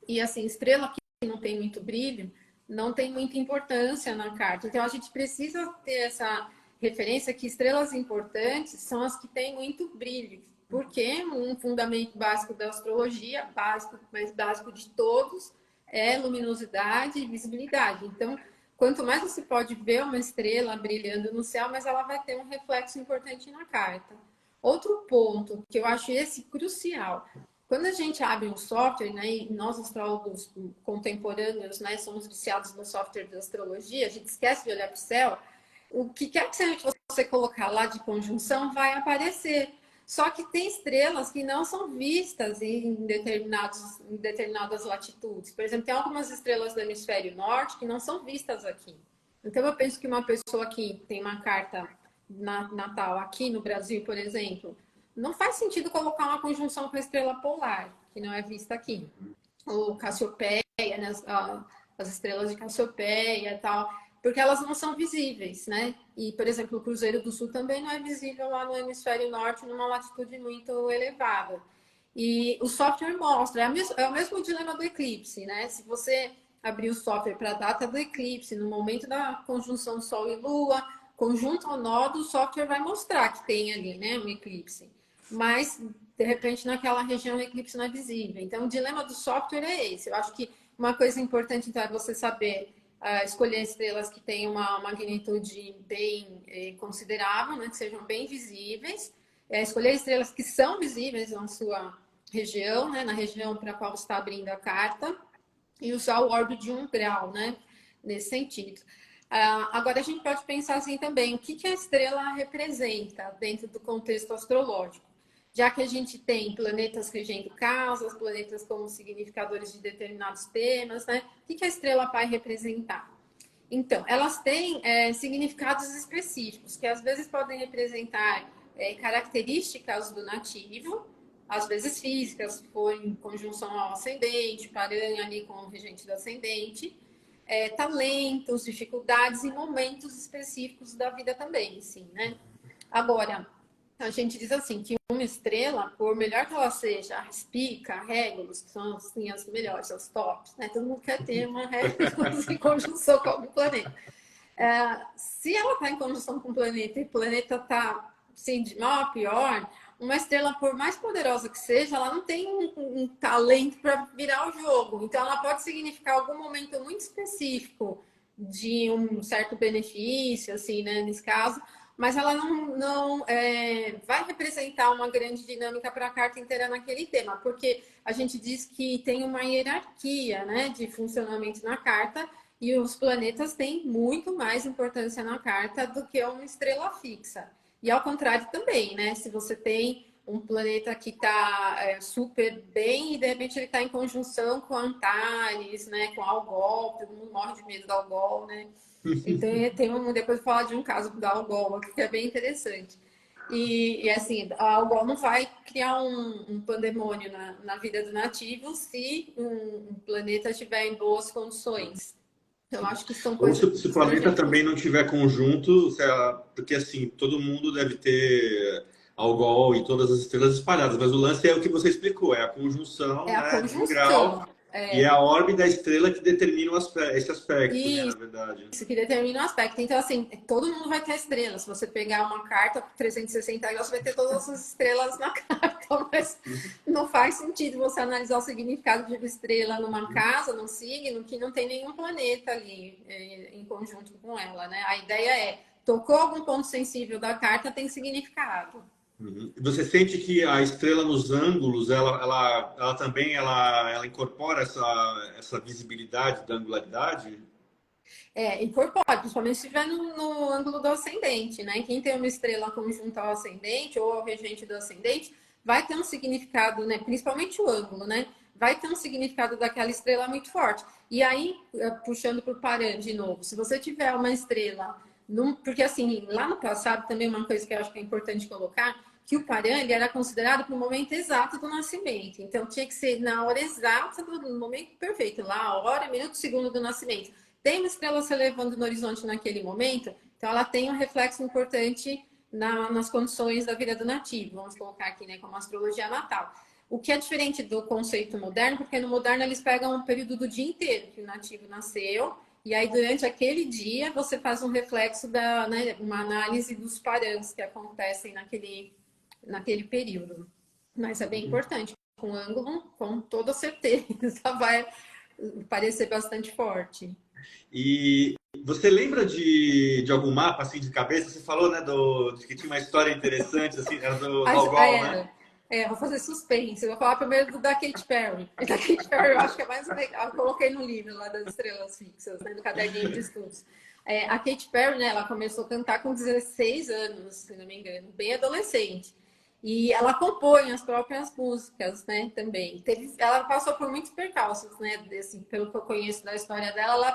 B: E assim, estrela que não tem muito brilho, não tem muita importância na carta. Então, a gente precisa ter essa referência que estrelas importantes são as que têm muito brilho, porque um fundamento básico da astrologia, básico, mas básico de todos, é luminosidade e visibilidade. Então, quanto mais você pode ver uma estrela brilhando no céu, mas ela vai ter um reflexo importante na carta. Outro ponto que eu acho esse crucial, quando a gente abre um software, né, e nós astrólogos contemporâneos, né, somos viciados no software de astrologia, a gente esquece de olhar para o céu, o que quer que seja que você colocar lá de conjunção vai aparecer. Só que tem estrelas que não são vistas em determinadas latitudes. Por exemplo, tem algumas estrelas do hemisfério norte que não são vistas aqui. Então, eu penso que uma pessoa que tem uma carta natal aqui no Brasil, por exemplo, não faz sentido colocar uma conjunção com a estrela polar, que não é vista aqui. Ou Cassiopeia, né? As estrelas de Cassiopeia e tal, porque elas não são visíveis, né? E, por exemplo, o Cruzeiro do Sul também não é visível lá no hemisfério norte, numa latitude muito elevada. E o software mostra, é o mesmo dilema do eclipse, né? Se você abrir o software para a data do eclipse, no momento da conjunção Sol e Lua, conjunto ao nodo, o software vai mostrar que tem ali, né, um eclipse. Mas, de repente, naquela região o eclipse não é visível. Então, o dilema do software é esse. Eu acho que uma coisa importante, então, é você saber escolher estrelas que tenham uma magnitude bem considerável, né, que sejam bem visíveis. Escolher estrelas que são visíveis na sua região, né, na região para a qual você está abrindo a carta. E usar o orbe de 1 grau, né, nesse sentido. Agora, a gente pode pensar assim também, o que a estrela representa dentro do contexto astrológico? Já que a gente tem planetas regendo casas, planetas como significadores de determinados temas, né? O que a estrela vai representar? Então, elas têm significados específicos, que às vezes podem representar características do nativo, às vezes físicas, se for em conjunção ao ascendente, parando ali com o regente do ascendente, talentos, dificuldades e momentos específicos da vida também, sim, né? Agora, a gente diz assim, que uma estrela, por melhor que ela seja, a Spica, a Regulus, que são assim, as melhores, as tops, né? Todo mundo quer ter uma Regulus em conjunção com algum planeta. Se ela está em conjunção com o planeta e o planeta está assim, de mal a pior, uma estrela, por mais poderosa que seja, ela não tem um talento para virar o jogo. Então, ela pode significar algum momento muito específico de um certo benefício, assim, né, nesse caso, mas ela não vai representar uma grande dinâmica para a carta inteira naquele tema, porque a gente diz que tem uma hierarquia, né, de funcionamento na carta, e os planetas têm muito mais importância na carta do que uma estrela fixa. E ao contrário também, né? Se você tem um planeta que está super bem e de repente ele está em conjunção com Antares, né? Com Algol, todo mundo morre de medo do Algol, né? Então depois eu vou falar de um caso do Algol, que é bem interessante. E assim, a Algol não vai criar um pandemônio na vida do nativo se um planeta estiver em boas condições. Então, acho que são
A: Ou
B: coisas
A: se o
B: que a
A: planeta
B: gente...
A: também não tiver conjunto, porque assim, todo mundo deve ter Algol e todas as estrelas espalhadas, mas o lance é o que você explicou, é a conjunção,
B: É a
A: né, de 1 grau,
B: conjunção.
A: e é a órbita da estrela que determina esse aspecto, né, na verdade.
B: Isso que determina o aspecto. Então, assim, todo mundo vai ter estrelas. Se você pegar uma carta 360 graus, você vai ter todas as estrelas na carta, mas não faz sentido você analisar o significado de uma estrela numa casa, num signo, que não tem nenhum planeta ali em conjunto com ela, né? A ideia é, tocou algum ponto sensível da carta, tem significado.
A: Uhum. Você sente que a estrela nos ângulos, ela também ela incorpora essa visibilidade da angularidade?
B: Incorpora, principalmente se estiver no ângulo do ascendente, né? Quem tem uma estrela conjunta ao ascendente ou ao regente do ascendente vai ter um significado, né? Principalmente o ângulo, né? Vai ter um significado daquela estrela muito forte. E aí, puxando para o Paran de novo, se você tiver uma estrela, porque assim, lá no passado também uma coisa que eu acho que é importante colocar, que o Paran ele era considerado para o momento exato do nascimento. Então tinha que ser na hora exata do momento perfeito, lá a hora, minuto, segundo do nascimento. Tem uma estrela se elevando no horizonte naquele momento, então ela tem um reflexo importante nas condições da vida do nativo, vamos colocar aqui, né, como astrologia natal. O que é diferente do conceito moderno, porque no moderno eles pegam um período do dia inteiro que o nativo nasceu, e aí durante aquele dia você faz um reflexo né, uma análise dos parâmetros que acontecem naquele período. Mas é bem importante, com ângulo, com toda certeza, vai parecer bastante forte.
A: E você lembra de algum mapa assim de cabeça? Você falou, né, de que tinha uma história interessante, assim, era do Algol, né?
B: Vou fazer suspense. Eu vou falar primeiro da Katy Perry. Da Katy Perry eu acho que é mais legal. Eu coloquei no livro lá das estrelas fixas, né, do caderninho de estudos. A Katy Perry, né, ela começou a cantar com 16 anos, se não me engano, bem adolescente. E ela compõe as próprias músicas, né, também. Ela passou por muitos percalços, né, assim, pelo que eu conheço da história dela,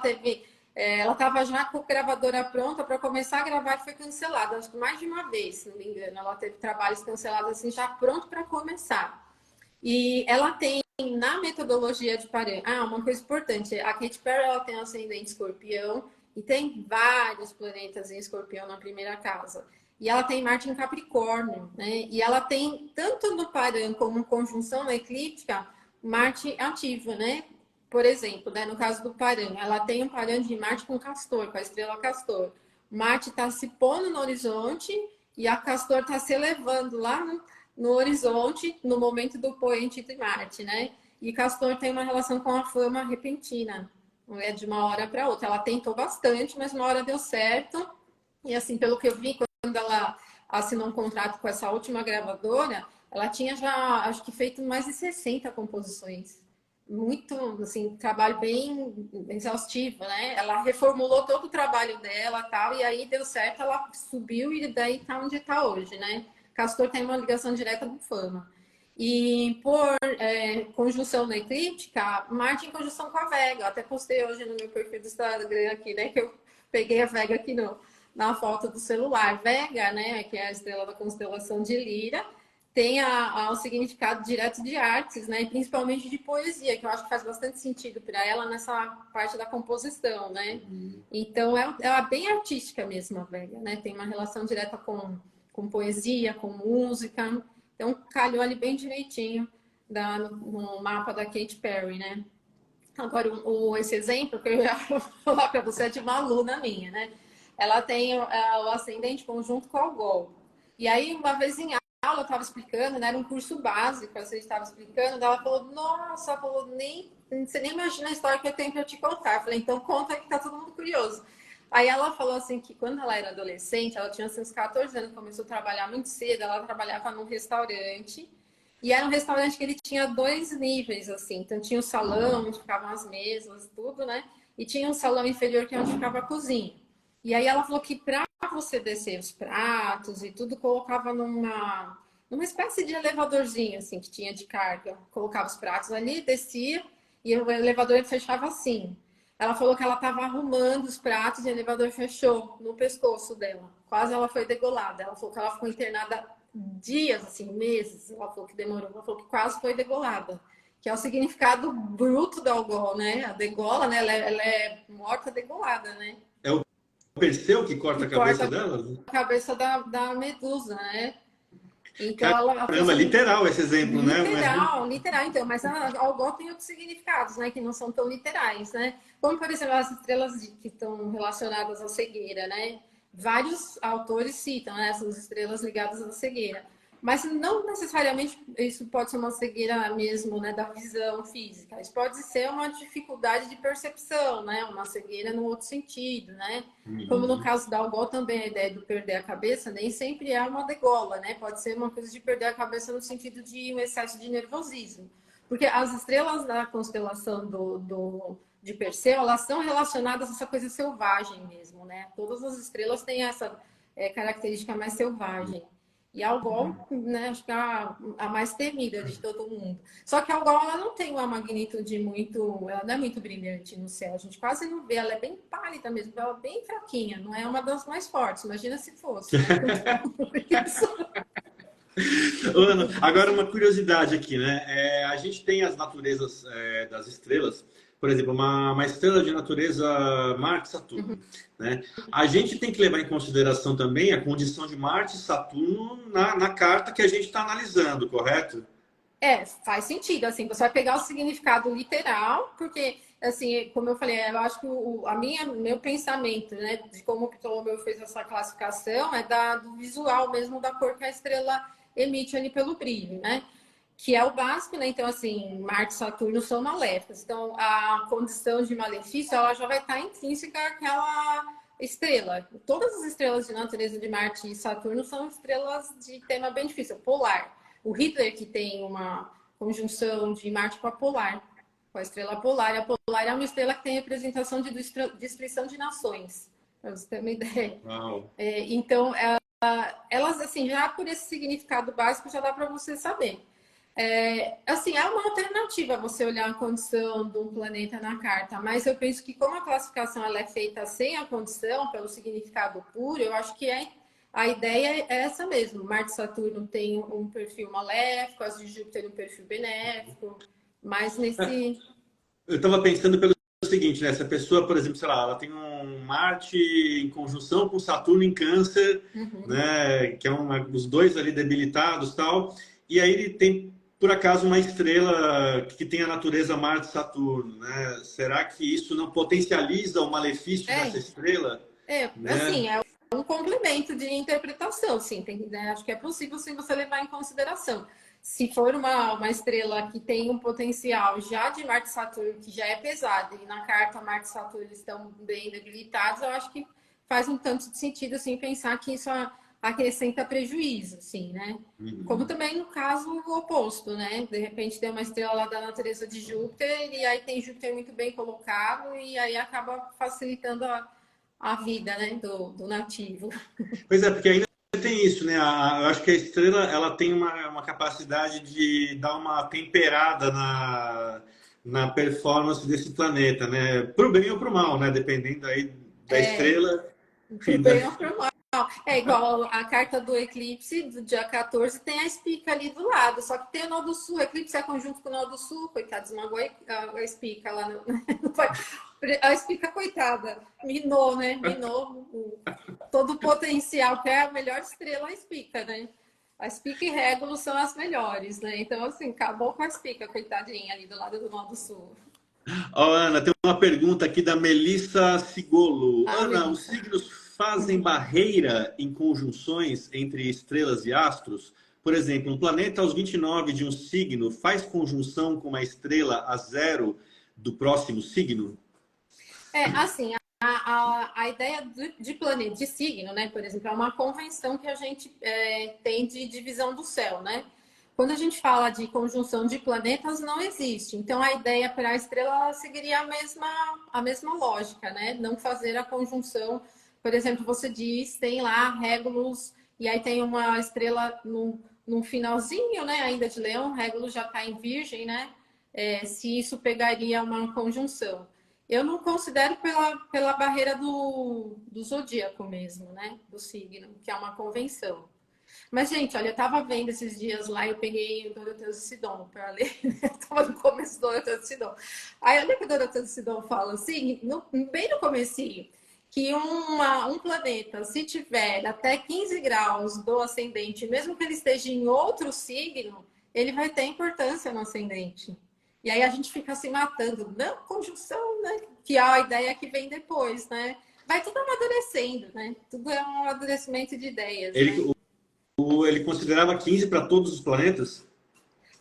B: ela estava já com a gravadora pronta para começar a gravar e foi cancelada, acho que mais de uma vez, se não me engano. Ela teve trabalhos cancelados assim, já pronto para começar. E ela tem, na metodologia de Paran, uma coisa importante, a Katy Perry ela tem ascendente escorpião e tem vários planetas em escorpião na primeira casa. E ela tem Marte em Capricórnio, né? E ela tem, tanto no Paran como conjunção na eclíptica, Marte ativa, né? Por exemplo, né, no caso do Paran, ela tem um Paran de Marte com Castor, com a estrela Castor. Marte está se pondo no horizonte e a Castor está se elevando lá no horizonte no momento do poente de Marte, né? E Castor tem uma relação com a fama repentina, não é de uma hora para outra. Ela tentou bastante, mas uma hora deu certo. E assim, pelo que eu vi, quando ela assinou um contrato com essa última gravadora, ela tinha já, acho que feito mais de 60 composições. Muito, assim, trabalho bem exaustivo, né? Ela reformulou todo o trabalho dela tal, e aí deu certo, ela subiu e daí tá onde tá hoje, né? Castor tem uma ligação direta com Fama. E por conjunção na eclíptica, Marte em conjunção com a Vega. Eu até postei hoje no meu perfil do Instagram aqui, né? Que eu peguei a Vega aqui na foto do celular. Vega, né? Que é a estrela da constelação de Lira, tem o significado direto de artes, né? E principalmente de poesia, que eu acho que faz bastante sentido para ela nessa parte da composição, né? Então, ela é bem artística mesmo, a Vega, né? Tem uma relação direta com poesia, com música. Então, calhou ali bem direitinho no mapa da Katy Perry, né? Agora, esse exemplo que eu ia falar para você é de uma aluna minha, né? Ela tem o ascendente conjunto com o Algol. E aí, uma vez em aula, eu estava explicando, né? Era um curso básico, a gente estava explicando, ela falou, nossa, ela falou, você nem imagina a história que eu tenho para te contar. Eu falei, então conta que tá todo mundo curioso. Aí ela falou assim que quando ela era adolescente, ela tinha seus 14 anos, começou a trabalhar muito cedo, ela trabalhava num restaurante, e era um restaurante que ele tinha dois níveis, assim. Então tinha o salão, onde ficavam as mesas, tudo, né? E tinha um salão inferior que é onde ficava a cozinha. E aí ela falou que para você descer os pratos e tudo, colocava numa espécie de elevadorzinho, assim, que tinha de carga. Colocava os pratos ali, descia, e o elevador fechava assim. Ela falou que ela estava arrumando os pratos e o elevador fechou no pescoço dela. Quase ela foi degolada. Ela falou que ela ficou internada dias, assim, meses. Ela falou que demorou. Ela falou que quase foi degolada. Que é o significado bruto da algol, né? A degola, né? Ela é morta degolada, né?
A: É o Perseu que corta
B: Que
A: a cabeça
B: corta
A: dela?
B: a cabeça da medusa, né? Então ela
A: Caramba,
B: assim,
A: literal esse exemplo, né? Mas
B: literal, então, mas a algol tem outros significados, né, que não são tão literais, né? Como, por exemplo, as estrelas que estão relacionadas à cegueira, né? Vários autores citam, né, essas estrelas ligadas à cegueira. Mas não necessariamente isso pode ser uma cegueira mesmo, né, da visão física. Isso pode ser uma dificuldade de percepção, né? Uma cegueira no outro sentido, né? Como no caso da algol também, a ideia do perder a cabeça nem sempre é uma degola, né? Pode ser uma coisa de perder a cabeça no sentido de um excesso de nervosismo. Porque as estrelas da constelação de Perseu, elas são relacionadas a essa coisa selvagem mesmo, né? Todas as estrelas têm essa característica mais selvagem. E a algol, né, acho que é a mais temida de todo mundo. Só que a algol, ela não tem uma magnitude muito... Ela não é muito brilhante no céu. A gente quase não vê. Ela é bem pálida mesmo. Ela é bem fraquinha. Não é uma das mais fortes. Imagina se fosse, né?
A: Ana, agora uma curiosidade aqui, né? A gente tem as naturezas das estrelas, por exemplo, uma estrela de natureza Marte e Saturno, né? A gente tem que levar em consideração também a condição de Marte e Saturno na carta que a gente está analisando, correto?
B: Faz sentido, assim, você vai pegar o significado literal, porque, assim, como eu falei, eu acho que meu pensamento, né, de como o Ptolomeu fez essa classificação é do visual mesmo da cor que a estrela emite ali pelo brilho, né? Que é o básico, né? Então, assim, Marte e Saturno são maléficos. Então, a condição de malefício, ela já vai estar intrínseca àquela estrela. Todas as estrelas de natureza de Marte e Saturno são estrelas de tema bem difícil, polar. O Hitler, que tem uma conjunção de Marte com a polar, com a estrela polar. E a polar é uma estrela que tem representação de destruição de nações, para você ter uma ideia. Então, elas, assim, já por esse significado básico, já dá para você saber. Assim, é uma alternativa você olhar a condição de um planeta na carta, mas eu penso que como a classificação ela é feita sem a condição, pelo significado puro, eu acho que a ideia é essa mesmo. Marte e Saturno tem um perfil maléfico, as de Júpiter um perfil benéfico, mas nesse...
A: Eu estava pensando pelo seguinte, né? Se a pessoa, por exemplo, sei lá, ela tem um Marte em conjunção com Saturno em Câncer, né? Que é os dois ali debilitados e tal, e aí ele tem por acaso uma estrela que tem a natureza Marte e Saturno, né? Será que isso não potencializa o malefício dessa estrela?
B: Assim, é um complemento de interpretação, sim. Né? Acho que é possível sim você levar em consideração. Se for uma estrela que tem um potencial já de Marte e Saturno, que já é pesado, e na carta Marte e Saturno estão bem debilitados, eu acho que faz um tanto de sentido assim, pensar que isso acrescenta prejuízo, assim, né? Como também no caso oposto, né? De repente tem uma estrela lá da natureza de Júpiter e aí tem Júpiter muito bem colocado e aí acaba facilitando a vida, né, do nativo.
A: Pois é, porque ainda tem isso, né? Eu acho que a estrela ela tem uma capacidade de dar uma temperada na performance desse planeta, né? Pro bem ou pro mal, né? Dependendo aí da estrela.
B: Pro bem ou pro mal. É igual a carta do eclipse do dia 14 tem a espica ali do lado, só que tem o nó do sul, o eclipse é conjunto com o nó do sul, coitado, esmagou a espica lá no... A espica, coitada, minou, né? Minou todo o potencial, que é a melhor estrela, a espica, né? A espica e Régulo são as melhores, né? Então, assim, acabou com a espica, coitadinha, ali do lado do nó do sul.
A: Ana, tem uma pergunta aqui da Melissa Sigolo. Ana,
B: Melissa.
A: os signos fazem barreira em conjunções entre estrelas e astros? Por exemplo, um planeta aos 29 de um signo faz conjunção com uma estrela a 0 do próximo signo?
B: Assim, a ideia de planeta, de signo, né, por exemplo, é uma convenção que a gente tem de divisão do céu, né? Quando a gente fala de conjunção de planetas, não existe. Então, a ideia para a estrela seguiria a mesma lógica, né? Não fazer a conjunção. Por exemplo, você diz, tem lá Régulos, e aí tem uma estrela no finalzinho, né? Ainda de Leão, Régulo já está em Virgem, né? Se isso pegaria uma conjunção. Eu não considero pela barreira do zodíaco mesmo, né? Do signo, que é uma convenção. Mas, gente, olha, eu tava vendo esses dias lá, eu peguei o Doroteus de Sidon para ler. Tava no começo do Doroteus de Sidon. Aí, olha que o Doroteus de Sidon fala assim, bem no comecinho, que um planeta, se tiver até 15 graus do ascendente, mesmo que ele esteja em outro signo, ele vai ter importância no ascendente. E aí a gente fica se matando. Não, conjunção, né? Que é a ideia que vem depois, né? Vai tudo amadurecendo, né? Tudo é um amadurecimento de ideias, né?
A: ele considerava 15 para todos os planetas?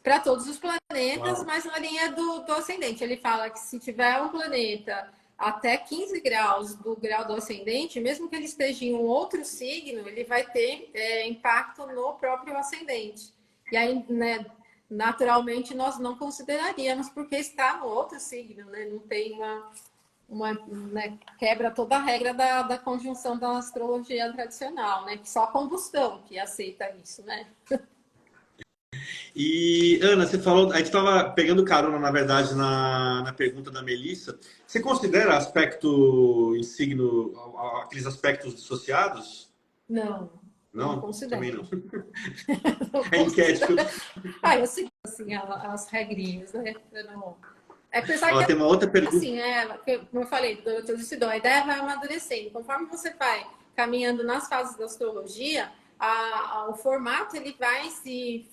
B: Para todos os planetas,
A: Uau.
B: mas na linha do ascendente. Ele fala que se tiver um planeta até 15 graus do grau do ascendente, mesmo que ele esteja em um outro signo, ele vai ter impacto no próprio ascendente. E aí, né, naturalmente, nós não consideraríamos, porque está no outro signo, né? Não tem né, quebra toda a regra da conjunção da astrologia tradicional, né? Que só a combustão que aceita isso, né?
A: E, Ana, você falou, a gente estava pegando carona, na verdade, na pergunta da Melissa. Você considera aspecto em signo, aqueles aspectos dissociados?
B: Não, não
A: Não, também
B: considero.
A: não.
B: Não
A: É enquete.
B: considero. Eu sigo assim, as regrinhas, né? Eu não... Apesar
A: Ó,
B: que,
A: tem uma outra pergunta.
B: assim, como eu falei, eu disse, a ideia vai amadurecendo. Conforme você vai caminhando nas fases da astrologia, o formato ele vai se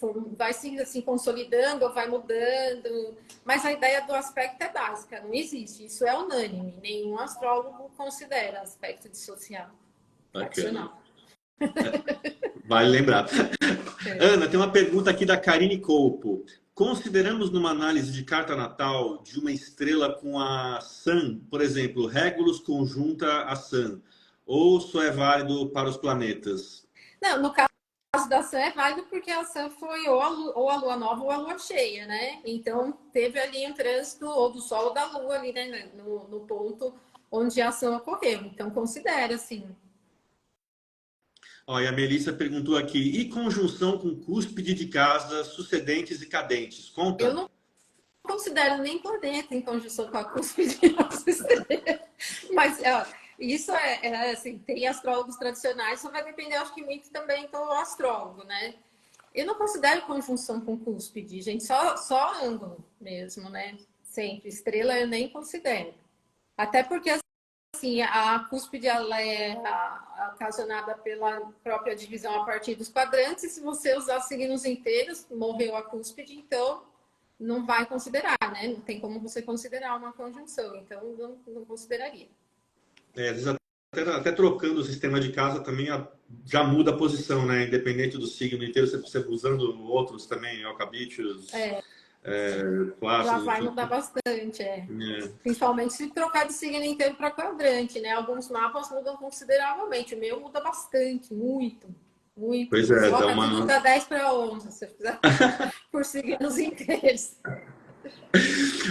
B: assim, consolidando ou vai mudando, mas a ideia do aspecto é básica, não existe. Isso é unânime, nenhum astrólogo considera aspecto dissocial,
A: Bacana.
B: tradicional.
A: Vale lembrar.
B: É.
A: Ana, tem uma pergunta aqui da Karine Colpo. Consideramos numa análise de carta natal de uma estrela com a Sun, por exemplo, Regulus conjunta a Sun, ou só é válido para os planetas?
B: Não, no caso da Sun é válido porque a Sun foi ou a lua nova ou a lua cheia, né? Então teve ali um trânsito ou do Sol ou da Lua ali, né? No ponto onde a Sun ocorreu. Então considera, sim.
A: Ó, e a Melissa perguntou aqui, e conjunção com cúspide de casa, sucedentes e cadentes?
B: Eu
A: Conta?
B: não considero nem planeta em conjunção com a cúspide das estrelas. Mas ó, isso assim, tem astrólogos tradicionais, só vai depender, acho que muito também do astrólogo, né? Eu não considero conjunção com cúspide, gente, só ângulo mesmo, né? Sempre. Estrela eu nem considero. Até porque, assim, a cúspide ela é ocasionada pela própria divisão a partir dos quadrantes. E se você usar signos inteiros, morreu a cúspide, então não vai considerar, né? Não tem como você considerar uma conjunção, então não consideraria.
A: Às vezes até trocando o sistema de casa também já muda a posição, né? Independente do signo inteiro, você usando outros também, alcabites,
B: Já
A: classes,
B: vai
A: enfim.
B: mudar bastante, Principalmente se trocar de signo inteiro para quadrante, né? Alguns mapas mudam consideravelmente. O meu muda bastante, muito, muito.
A: Pois é, dá
B: Coloca tudo
A: uma...
B: da 10 para 11, se fizer por signos inteiros.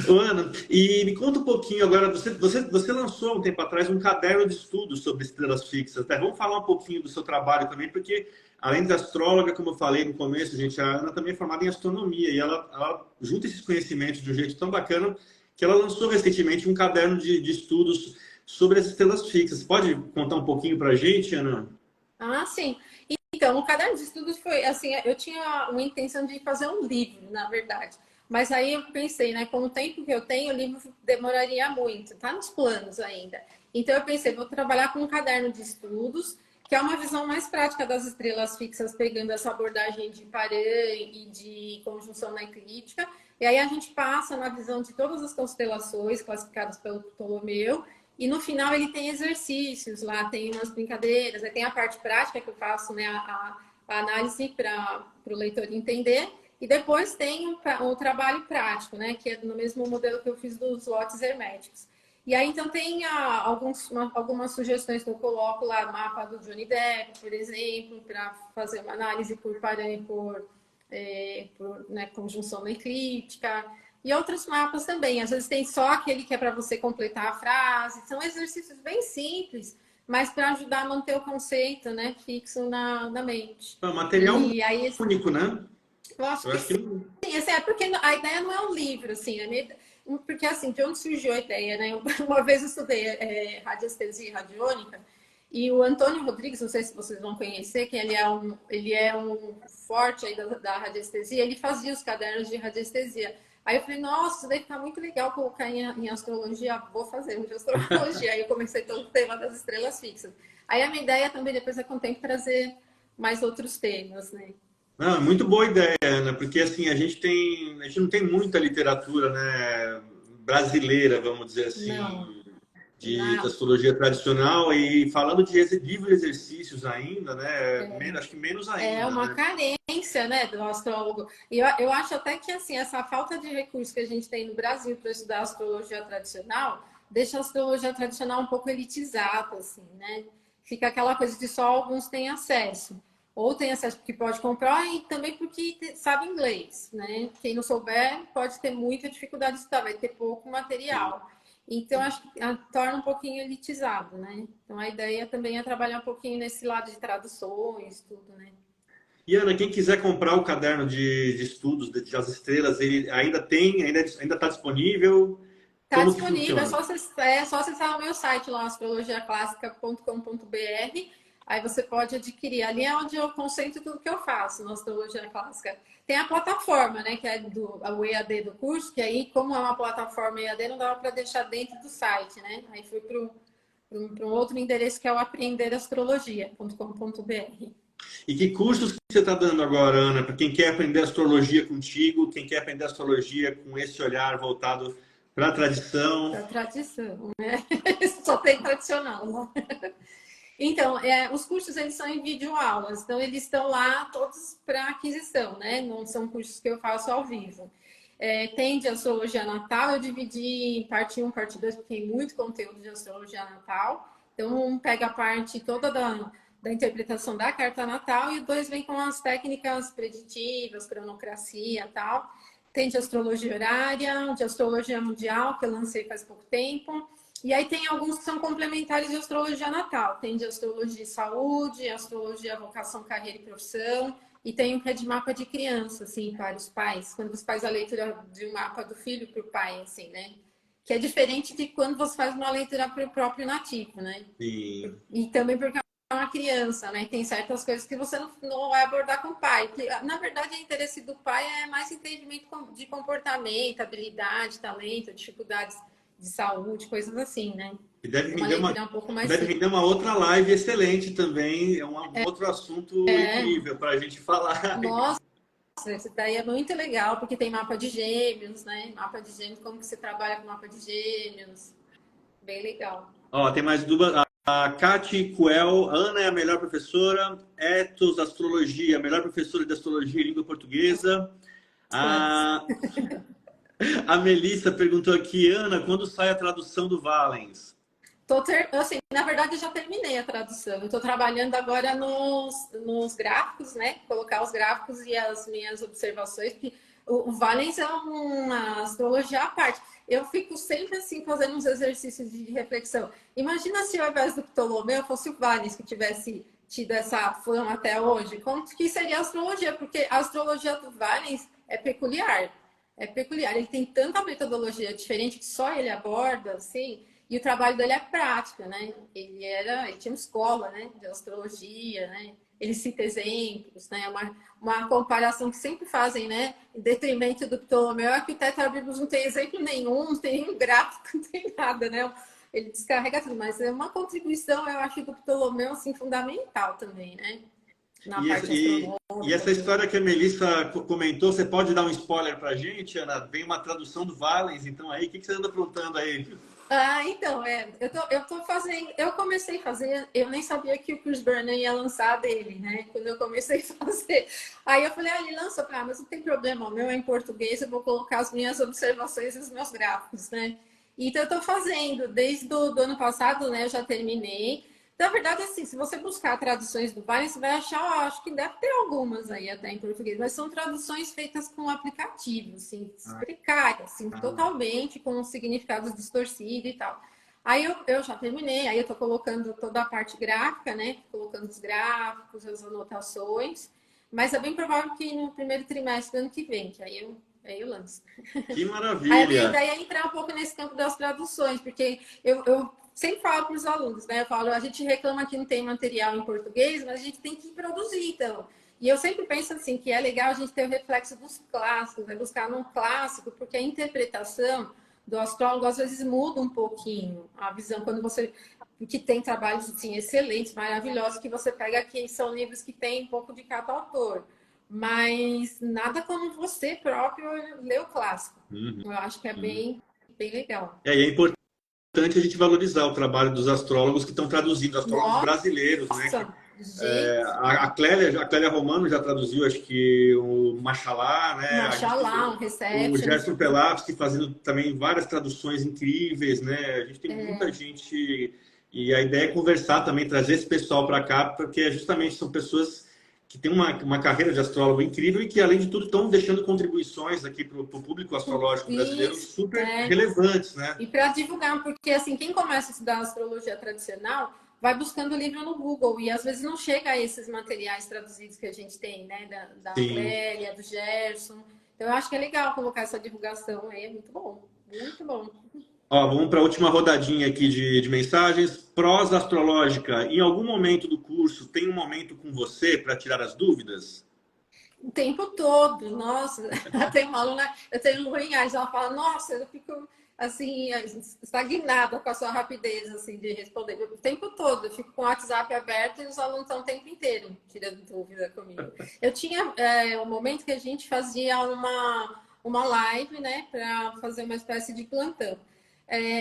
A: Ô, Ana, e me conta um pouquinho agora, você lançou um tempo atrás um caderno de estudos sobre estrelas fixas, né? Vamos falar um pouquinho do seu trabalho também, porque além de astróloga, como eu falei no começo, gente, a Ana também é formada em astronomia e ela junta esses conhecimentos de um jeito tão bacana que ela lançou recentemente um caderno de estudos sobre as estrelas fixas. Pode contar um pouquinho para a gente, Ana?
B: Sim. Então, o caderno de estudos foi assim, eu tinha uma intenção de fazer um livro, na verdade. Mas aí eu pensei, né, com o tempo que eu tenho, o livro demoraria muito, tá nos planos ainda. Então eu pensei, vou trabalhar com um caderno de estudos, que é uma visão mais prática das estrelas fixas, pegando essa abordagem de Paran e de conjunção na eclíptica. E aí a gente passa na visão de todas as constelações classificadas pelo Ptolomeu. E no final ele tem exercícios lá, tem umas brincadeiras, tem a parte prática que eu faço, né, a análise para o leitor entender. E depois tem o trabalho prático, né? Que é no mesmo modelo que eu fiz dos lotes herméticos. E aí, então, tem algumas sugestões que eu coloco lá, mapa do Johnny Depp, por exemplo, para fazer uma análise por Paran e por né, conjunção eclíptica. E outros mapas também. Às vezes tem só aquele que é para você completar a frase. São exercícios bem simples, mas para ajudar a manter o conceito, né, fixo na mente.
A: É um material
B: e aí,
A: único, né?
B: eu acho que sim, assim, é porque a ideia não é um livro, assim, porque assim, de onde surgiu a ideia, né? Uma vez eu estudei radiestesia e radiônica, e o Antônio Rodrigues, não sei se vocês vão conhecer, que ele é um forte aí da radiestesia, ele fazia os cadernos de radiestesia. Aí eu falei, nossa, isso daí fica muito legal colocar em astrologia, vou fazer um de astrologia. Aí eu comecei todo o tema das estrelas fixas. Aí a minha ideia também, depois é com o tempo, trazer mais outros temas, né?
A: Não, muito boa ideia, Ana, porque assim, a gente não tem muita literatura, né, brasileira, vamos dizer assim,
B: Não.
A: de astrologia tradicional e falando de livro de exercícios ainda, né? Acho que menos
B: É
A: ainda,
B: uma
A: né?
B: carência, né, do astrólogo. E eu acho até que assim, essa falta de recursos que a gente tem no Brasil para estudar astrologia tradicional deixa a astrologia tradicional um pouco elitizada, assim, né? Fica aquela coisa de só alguns têm acesso. Ou tem acesso porque pode comprar e também porque sabe inglês, né? Quem não souber pode ter muita dificuldade de estudar, vai ter pouco
A: Sim,
B: material. Então,
A: sim.
B: acho que torna um pouquinho elitizado, né? Então, a ideia também é trabalhar um pouquinho nesse lado de traduções, tudo, né?
A: E Ana, quem quiser comprar o caderno de estudos de As Estrelas, ele ainda tem, ainda está disponível?
B: Está
A: Como que
B: disponível,
A: funciona?
B: é só acessar o meu site lá, astrologiaclássica.com.br. Aí você pode adquirir. Ali é onde eu concentro tudo que eu faço na astrologia clássica. Tem a plataforma, né, que é o EAD do curso, que aí, como é uma plataforma EAD, não dava para deixar dentro do site, né? Aí fui para um outro endereço que é o aprenderastrologia.com.br.
A: E que cursos que você está dando agora, Ana, para quem quer aprender astrologia contigo, quem quer aprender astrologia com esse olhar voltado para a tradição?
B: Da tradição, né? Só tem tradicional, né? Então, os cursos eles são em videoaulas, então eles estão lá todos para aquisição, né? Não são cursos que eu faço ao vivo. Tem de astrologia natal, eu dividi em parte um, parte 2, porque tem muito conteúdo de astrologia natal. Então, um pega a parte toda da interpretação da carta natal e o 2 vem com as técnicas preditivas, cronocracia e tal. Tem de astrologia horária, de astrologia mundial, que eu lancei faz pouco tempo. E aí tem alguns que são complementares de astrologia natal. Tem de astrologia e saúde, astrologia, vocação, carreira e profissão. E tem um que é de mapa de criança, assim, para os pais. Quando você faz a leitura de um mapa do filho para o pai, assim, né? Que é diferente de quando você faz uma leitura para o próprio nativo, né?
A: Sim.
B: E também porque é uma criança, né? Tem certas coisas que você não vai abordar com o pai. Porque, na verdade, o interesse do pai é mais entendimento de comportamento, habilidade, talento, dificuldades de saúde, coisas assim, né?
A: E
B: Uma leitura um pouco mais
A: deve
B: simples.
A: render uma outra live excelente também. É um outro assunto incrível para a gente falar.
B: Nossa, isso daí é muito legal, porque tem mapa de gêmeos, né? Mapa de gêmeos, como que você trabalha com mapa de gêmeos. Bem legal.
A: Ó, tem mais duas. A Kati Kuel, Ana é a melhor professora. Etos, Astrologia, a melhor professora de Astrologia e Língua Portuguesa.
B: Fãs.
A: A, a Melissa perguntou aqui, Ana, quando sai a tradução do Valens?
B: Assim, na verdade, eu já terminei a tradução. Eu estou trabalhando agora nos gráficos, né? Colocar os gráficos e as minhas observações, porque o Valens é uma astrologia à parte. Eu fico sempre assim fazendo uns exercícios de reflexão. Imagina se ao invés do Ptolomeu fosse o Valens que tivesse tido essa fama até hoje. Como que seria a astrologia? Porque a astrologia do Valens é peculiar. É peculiar. Ele tem tanta metodologia diferente que só ele aborda, assim. E o trabalho dele é prática, né? Ele tinha uma escola, né, de astrologia, né? Ele cita exemplos, né? Uma comparação que sempre fazem, né? Em detrimento do Ptolomeu, é que o Tetrabiblos não tem exemplo nenhum, não tem nenhum gráfico, não tem nada, né? Ele descarrega tudo, mas é uma contribuição, eu acho, do Ptolomeu, assim, fundamental também, né? Na
A: E,
B: parte
A: e essa
B: astronômica.
A: história que a Melissa comentou, você pode dar um spoiler para a gente, Ana? Vem uma tradução do Valens, então aí, o que você anda aprontando aí?
B: Então, eu tô fazendo, eu comecei a fazer, eu nem sabia que o Chris Burnham ia lançar dele, né? Quando eu comecei a fazer. Aí eu falei, ele lança mas não tem problema, o meu é em português, eu vou colocar as minhas observações e os meus gráficos, né? Então eu tô fazendo, desde do ano passado, né? Eu já terminei. Na verdade, assim, se você buscar traduções do Vale, você vai achar, acho que deve ter algumas aí até em português, mas são traduções feitas com aplicativo, assim, precárias, assim, totalmente com significados distorcidos e tal. Aí eu já terminei, aí eu tô colocando toda a parte gráfica, né? Colocando os gráficos, as anotações, mas é bem provável que no primeiro trimestre do ano que vem, que aí eu lanço.
A: Que
B: Aí a minha
A: maravilha!
B: ideia é entrar um pouco nesse campo das traduções, porque eu sempre falo para os alunos, né? Eu falo, a gente reclama que não tem material em português, mas a gente tem que produzir, então. E eu sempre penso assim, que é legal a gente ter o reflexo dos clássicos, né? Buscar num clássico, porque a interpretação do astrólogo às vezes muda um pouquinho a visão quando você que tem trabalhos assim, excelentes, maravilhosos, que você pega aqui, são livros que tem um pouco de cada autor. Mas nada como você próprio ler o clássico.
A: Uhum.
B: Eu acho que é bem legal.
A: É, e é importante a gente valorizar o trabalho dos astrólogos que estão traduzindo, astrólogos
B: Nossa,
A: brasileiros, né?
B: gente,
A: A Clélia Romano já traduziu, acho que o Machalá, né? A gente tem
B: Machalá, um
A: o
B: Reception.
A: Gerson Pelavski fazendo também várias traduções incríveis, né? A gente tem muita gente e a ideia é conversar também, trazer esse pessoal para cá, porque justamente são pessoas que têm uma carreira de astrólogo incrível e que, além de tudo, estão deixando contribuições aqui para o público astrológico brasileiro
B: Isso,
A: super relevantes, né?
B: E para divulgar, porque assim, quem começa a estudar astrologia tradicional vai buscando livro no Google e às vezes não chega a esses materiais traduzidos que a gente tem, né? Da
A: Sim.
B: Clélia, do Gerson. Então eu acho que é legal colocar essa divulgação aí, é muito bom. Muito bom.
A: Ó, vamos para a última rodadinha aqui de mensagens. Prosa astrológica. Em algum momento do curso, tem um momento com você para tirar as dúvidas?
B: O tempo todo, nossa, eu tenho uma aluna, eu tenho um Goiás, ela fala, nossa, eu fico assim, estagnada com a sua rapidez assim, de responder. O tempo todo, eu fico com o WhatsApp aberto e os alunos estão o tempo inteiro tirando dúvida comigo. Eu tinha um momento que a gente fazia uma live, né, para fazer uma espécie de plantão.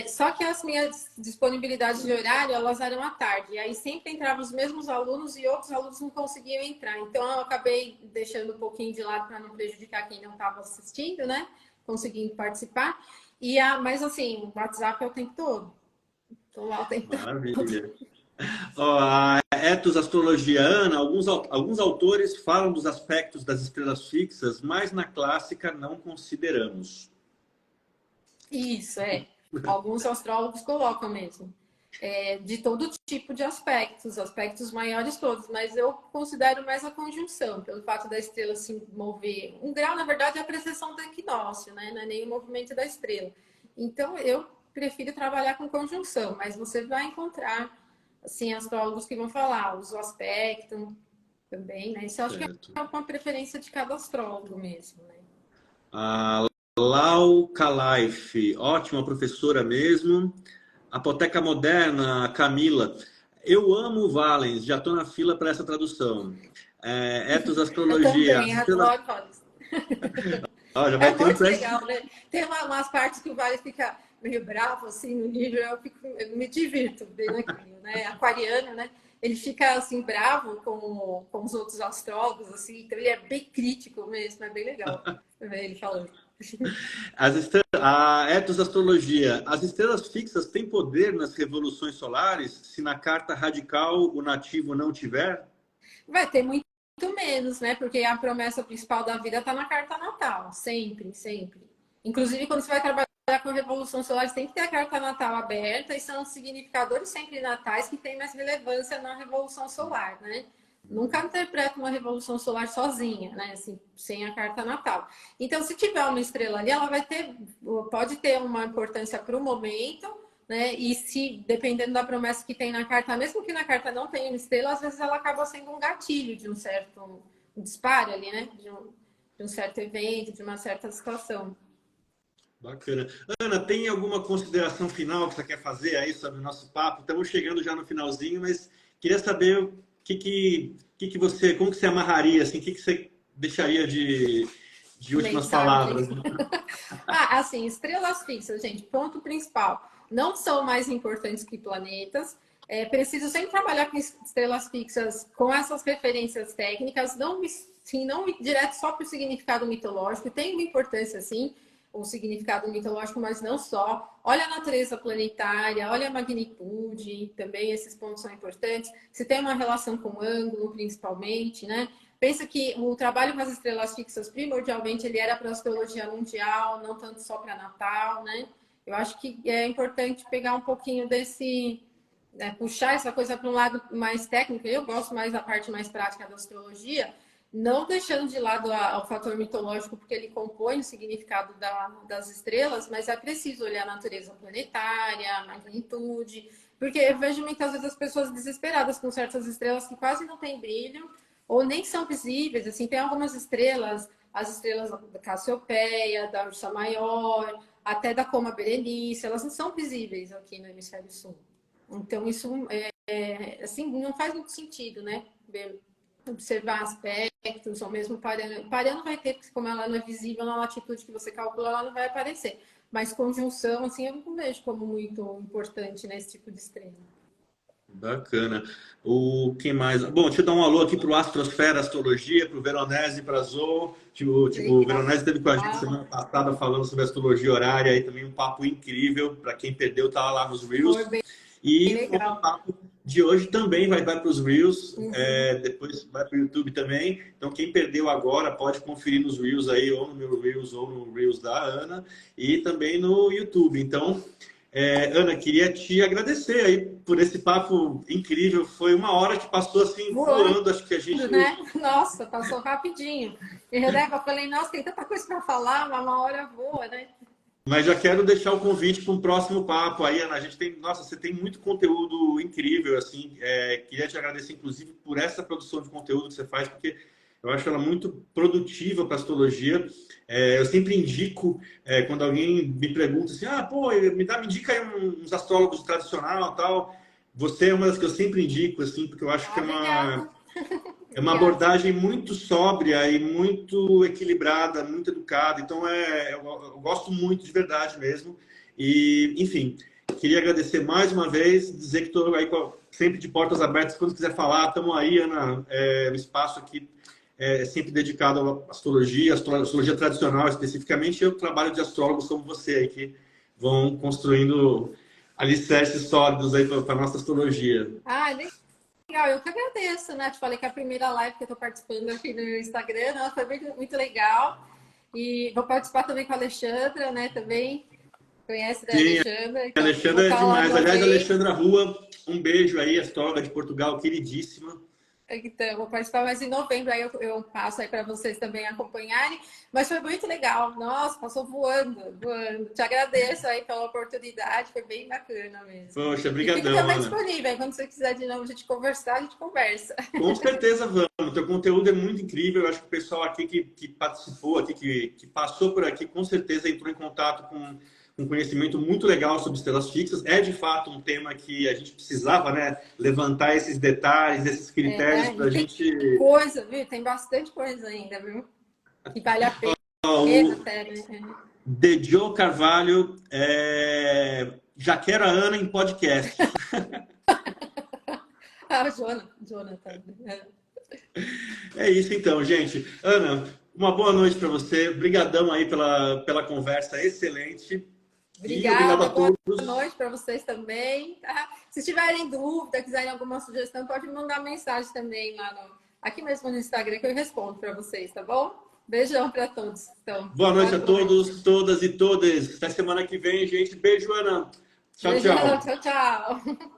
B: Só que as minhas disponibilidades de horário, elas eram à tarde. E aí sempre entravam os mesmos alunos e outros alunos não conseguiam entrar. Então, eu acabei deixando um pouquinho de lado para não prejudicar quem não estava assistindo, né? Conseguindo participar. Mas, assim, o WhatsApp é o tempo todo. Estou lá o tempo todo.
A: Maravilha. Ó, a Ethos Astrologiana, alguns autores falam dos aspectos das estrelas fixas, mas na clássica não consideramos.
B: Isso, é. Alguns astrólogos colocam mesmo. De todo tipo de aspectos maiores todos, mas eu considero mais a conjunção, pelo fato da estrela se mover. Um grau, na verdade, é a precessão do equinócio, né? Não é nem o movimento da estrela. Então, eu prefiro trabalhar com conjunção, mas você vai encontrar, assim, astrólogos que vão falar, usa o aspecto também, né? Isso eu acho que
A: Certo.
B: é uma preferência de cada astrólogo mesmo, né?
A: A Lau Kalaif, ótima professora mesmo. Apoteca Moderna, Camila. Eu amo o Valens, já estou na fila para essa tradução. Ethos
B: Eu
A: Astrologia.
B: também, adoro Valles.
A: Ó, já
B: É
A: vai ter um
B: muito
A: press.
B: legal, né? Tem umas partes que o Vale fica meio bravo, assim, no nível, eu me divirto vendo aquilo, né? Aquariano, né? Ele fica, assim, bravo com os outros astrólogos, assim, então ele é bem crítico mesmo, é bem legal ver ele falando.
A: A Ethos Astrologia. As estrelas fixas têm poder nas revoluções solares se na carta radical o nativo não tiver?
B: Vai ter muito menos, né? Porque a promessa principal da vida está na carta natal, sempre, sempre. Inclusive, quando você vai trabalhar com Revolução Solar, você tem que ter a carta natal aberta e são significadores sempre natais que têm mais relevância na Revolução Solar, né? Nunca interpreta uma Revolução Solar sozinha, né? Assim, sem a carta natal. Então, se tiver uma estrela ali, ela pode ter uma importância para o momento, né? E se, dependendo da promessa que tem na carta, mesmo que na carta não tenha uma estrela, às vezes ela acaba sendo um gatilho de um certo disparo ali, né? De um certo evento, de uma certa situação.
A: Bacana. Ana, tem alguma consideração final que você quer fazer aí sobre o nosso papo? Estamos chegando já no finalzinho, mas queria saber o que você, como que você amarraria, assim, o que você deixaria de últimas
B: Mensagem.
A: palavras?
B: Assim, estrelas fixas, gente, ponto principal. Não são mais importantes que planetas. Preciso sempre trabalhar com estrelas fixas com essas referências técnicas, não direto só para o significado mitológico, tem uma importância, sim, o significado mitológico, mas não só. Olha a natureza planetária, olha a magnitude, também esses pontos são importantes. Se tem uma relação com o ângulo, principalmente, né? Pensa que o trabalho com as estrelas fixas, primordialmente, ele era para a astrologia mundial, não tanto só para Natal, né? Eu acho que é importante pegar um pouquinho desse, né, puxar essa coisa para um lado mais técnico. Eu gosto mais da parte mais prática da astrologia, não deixando de lado o fator mitológico, porque ele compõe o significado das estrelas, mas é preciso olhar a natureza planetária, a magnitude, porque eu vejo muitas vezes as pessoas desesperadas com certas estrelas que quase não têm brilho, ou nem são visíveis. Assim, tem algumas estrelas, as estrelas da Cassiopeia, da Ursa Maior, até da Coma Berenice, elas não são visíveis aqui no hemisfério sul. Então, isso assim, não faz muito sentido, né? Observar as aspectos, ou mesmo parâmetro. Parâmetro vai ter, porque como ela não é visível na latitude que você calcula, ela não vai aparecer. Mas conjunção, assim, eu não vejo como muito importante nesse tipo de estrela.
A: Bacana. O que mais? Bom, deixa eu dar um alô aqui para o Astrosfera Astrologia, para o Veronese e para a Zoe. O Veronese esteve com a gente semana passada falando sobre astrologia horária, aí também um papo incrível. Para quem perdeu, tá lá nos Reels.
B: Foi bem
A: E
B: legal.
A: o papo de hoje também vai para os Reels,
B: Uhum.
A: depois vai para o YouTube também. Então, quem perdeu agora pode conferir nos Reels aí, ou no meu Reels, ou no Reels da Ana, e também no YouTube. Então, Ana, queria te agradecer aí por esse papo incrível. Foi uma hora que passou assim, voando. Acho que a gente...
B: né? Nossa, passou rapidinho. E eu falei, nossa, tem tanta coisa para falar, mas uma hora voa, né?
A: Mas já quero deixar o convite para um próximo papo aí, Ana. A gente tem, nossa, você tem muito conteúdo incrível, assim. Queria te agradecer, inclusive, por essa produção de conteúdo que você faz, porque eu acho ela muito produtiva para astrologia. Eu sempre indico, quando alguém me pergunta assim, pô, me indica aí uns astrólogos tradicional, tal. Você é uma das que eu sempre indico, assim, porque eu acho que é uma abordagem muito sóbria e muito equilibrada, muito educada. Então, eu gosto muito de verdade mesmo. E, enfim, queria agradecer mais uma vez, dizer que estou aí sempre de portas abertas. Quando quiser falar, estamos aí, Ana. O espaço aqui é sempre dedicado à astrologia, astrologia tradicional especificamente. Eu trabalho de astrólogos como você aí, que vão construindo alicerces sólidos aí para a nossa astrologia.
B: Legal, eu que agradeço, né? Te falei que é a primeira live que eu estou participando aqui no Instagram, ela foi muito, muito legal. E vou participar também com a Alexandra, né? Também conhece a Alexandra.
A: Então, a Alexandra é demais. Aliás, a Alexandra Rua, um beijo aí, astróloga de Portugal, queridíssima.
B: Então, vou participar mais em novembro, aí eu passo aí para vocês também acompanharem. Mas foi muito legal. Nossa, passou voando, voando. Te agradeço aí pela oportunidade, foi bem bacana mesmo.
A: Poxa, brigadão,
B: Fico também
A: Ana.
B: disponível, aí quando você quiser de novo a gente conversar, a gente conversa.
A: Com certeza vamos. O teu conteúdo é muito incrível. Eu acho que o pessoal aqui que participou, aqui, que passou por aqui, com certeza entrou em contato com um conhecimento muito legal sobre estrelas fixas. É, de fato, um tema que a gente precisava, né, levantar esses detalhes, esses critérios para a gente...
B: Coisa, viu? Tem bastante coisa ainda, viu? Que vale a pena. Até, né?
A: Joe Carvalho, já quero a Ana em podcast.
B: Jonathan.
A: É isso então, gente. Ana, uma boa noite para você. Obrigadão aí pela conversa excelente.
B: Obrigada, a todos. Boa noite para vocês também. Tá? Se tiverem dúvida, quiserem alguma sugestão, pode me mandar mensagem também lá aqui mesmo no Instagram que eu respondo para vocês, tá bom? Beijão para todos. Então,
A: boa noite a todos, todas e todas. Até semana que vem, gente. Beijo, Ana. Tchau,
B: Beijão,
A: tchau.
B: tchau.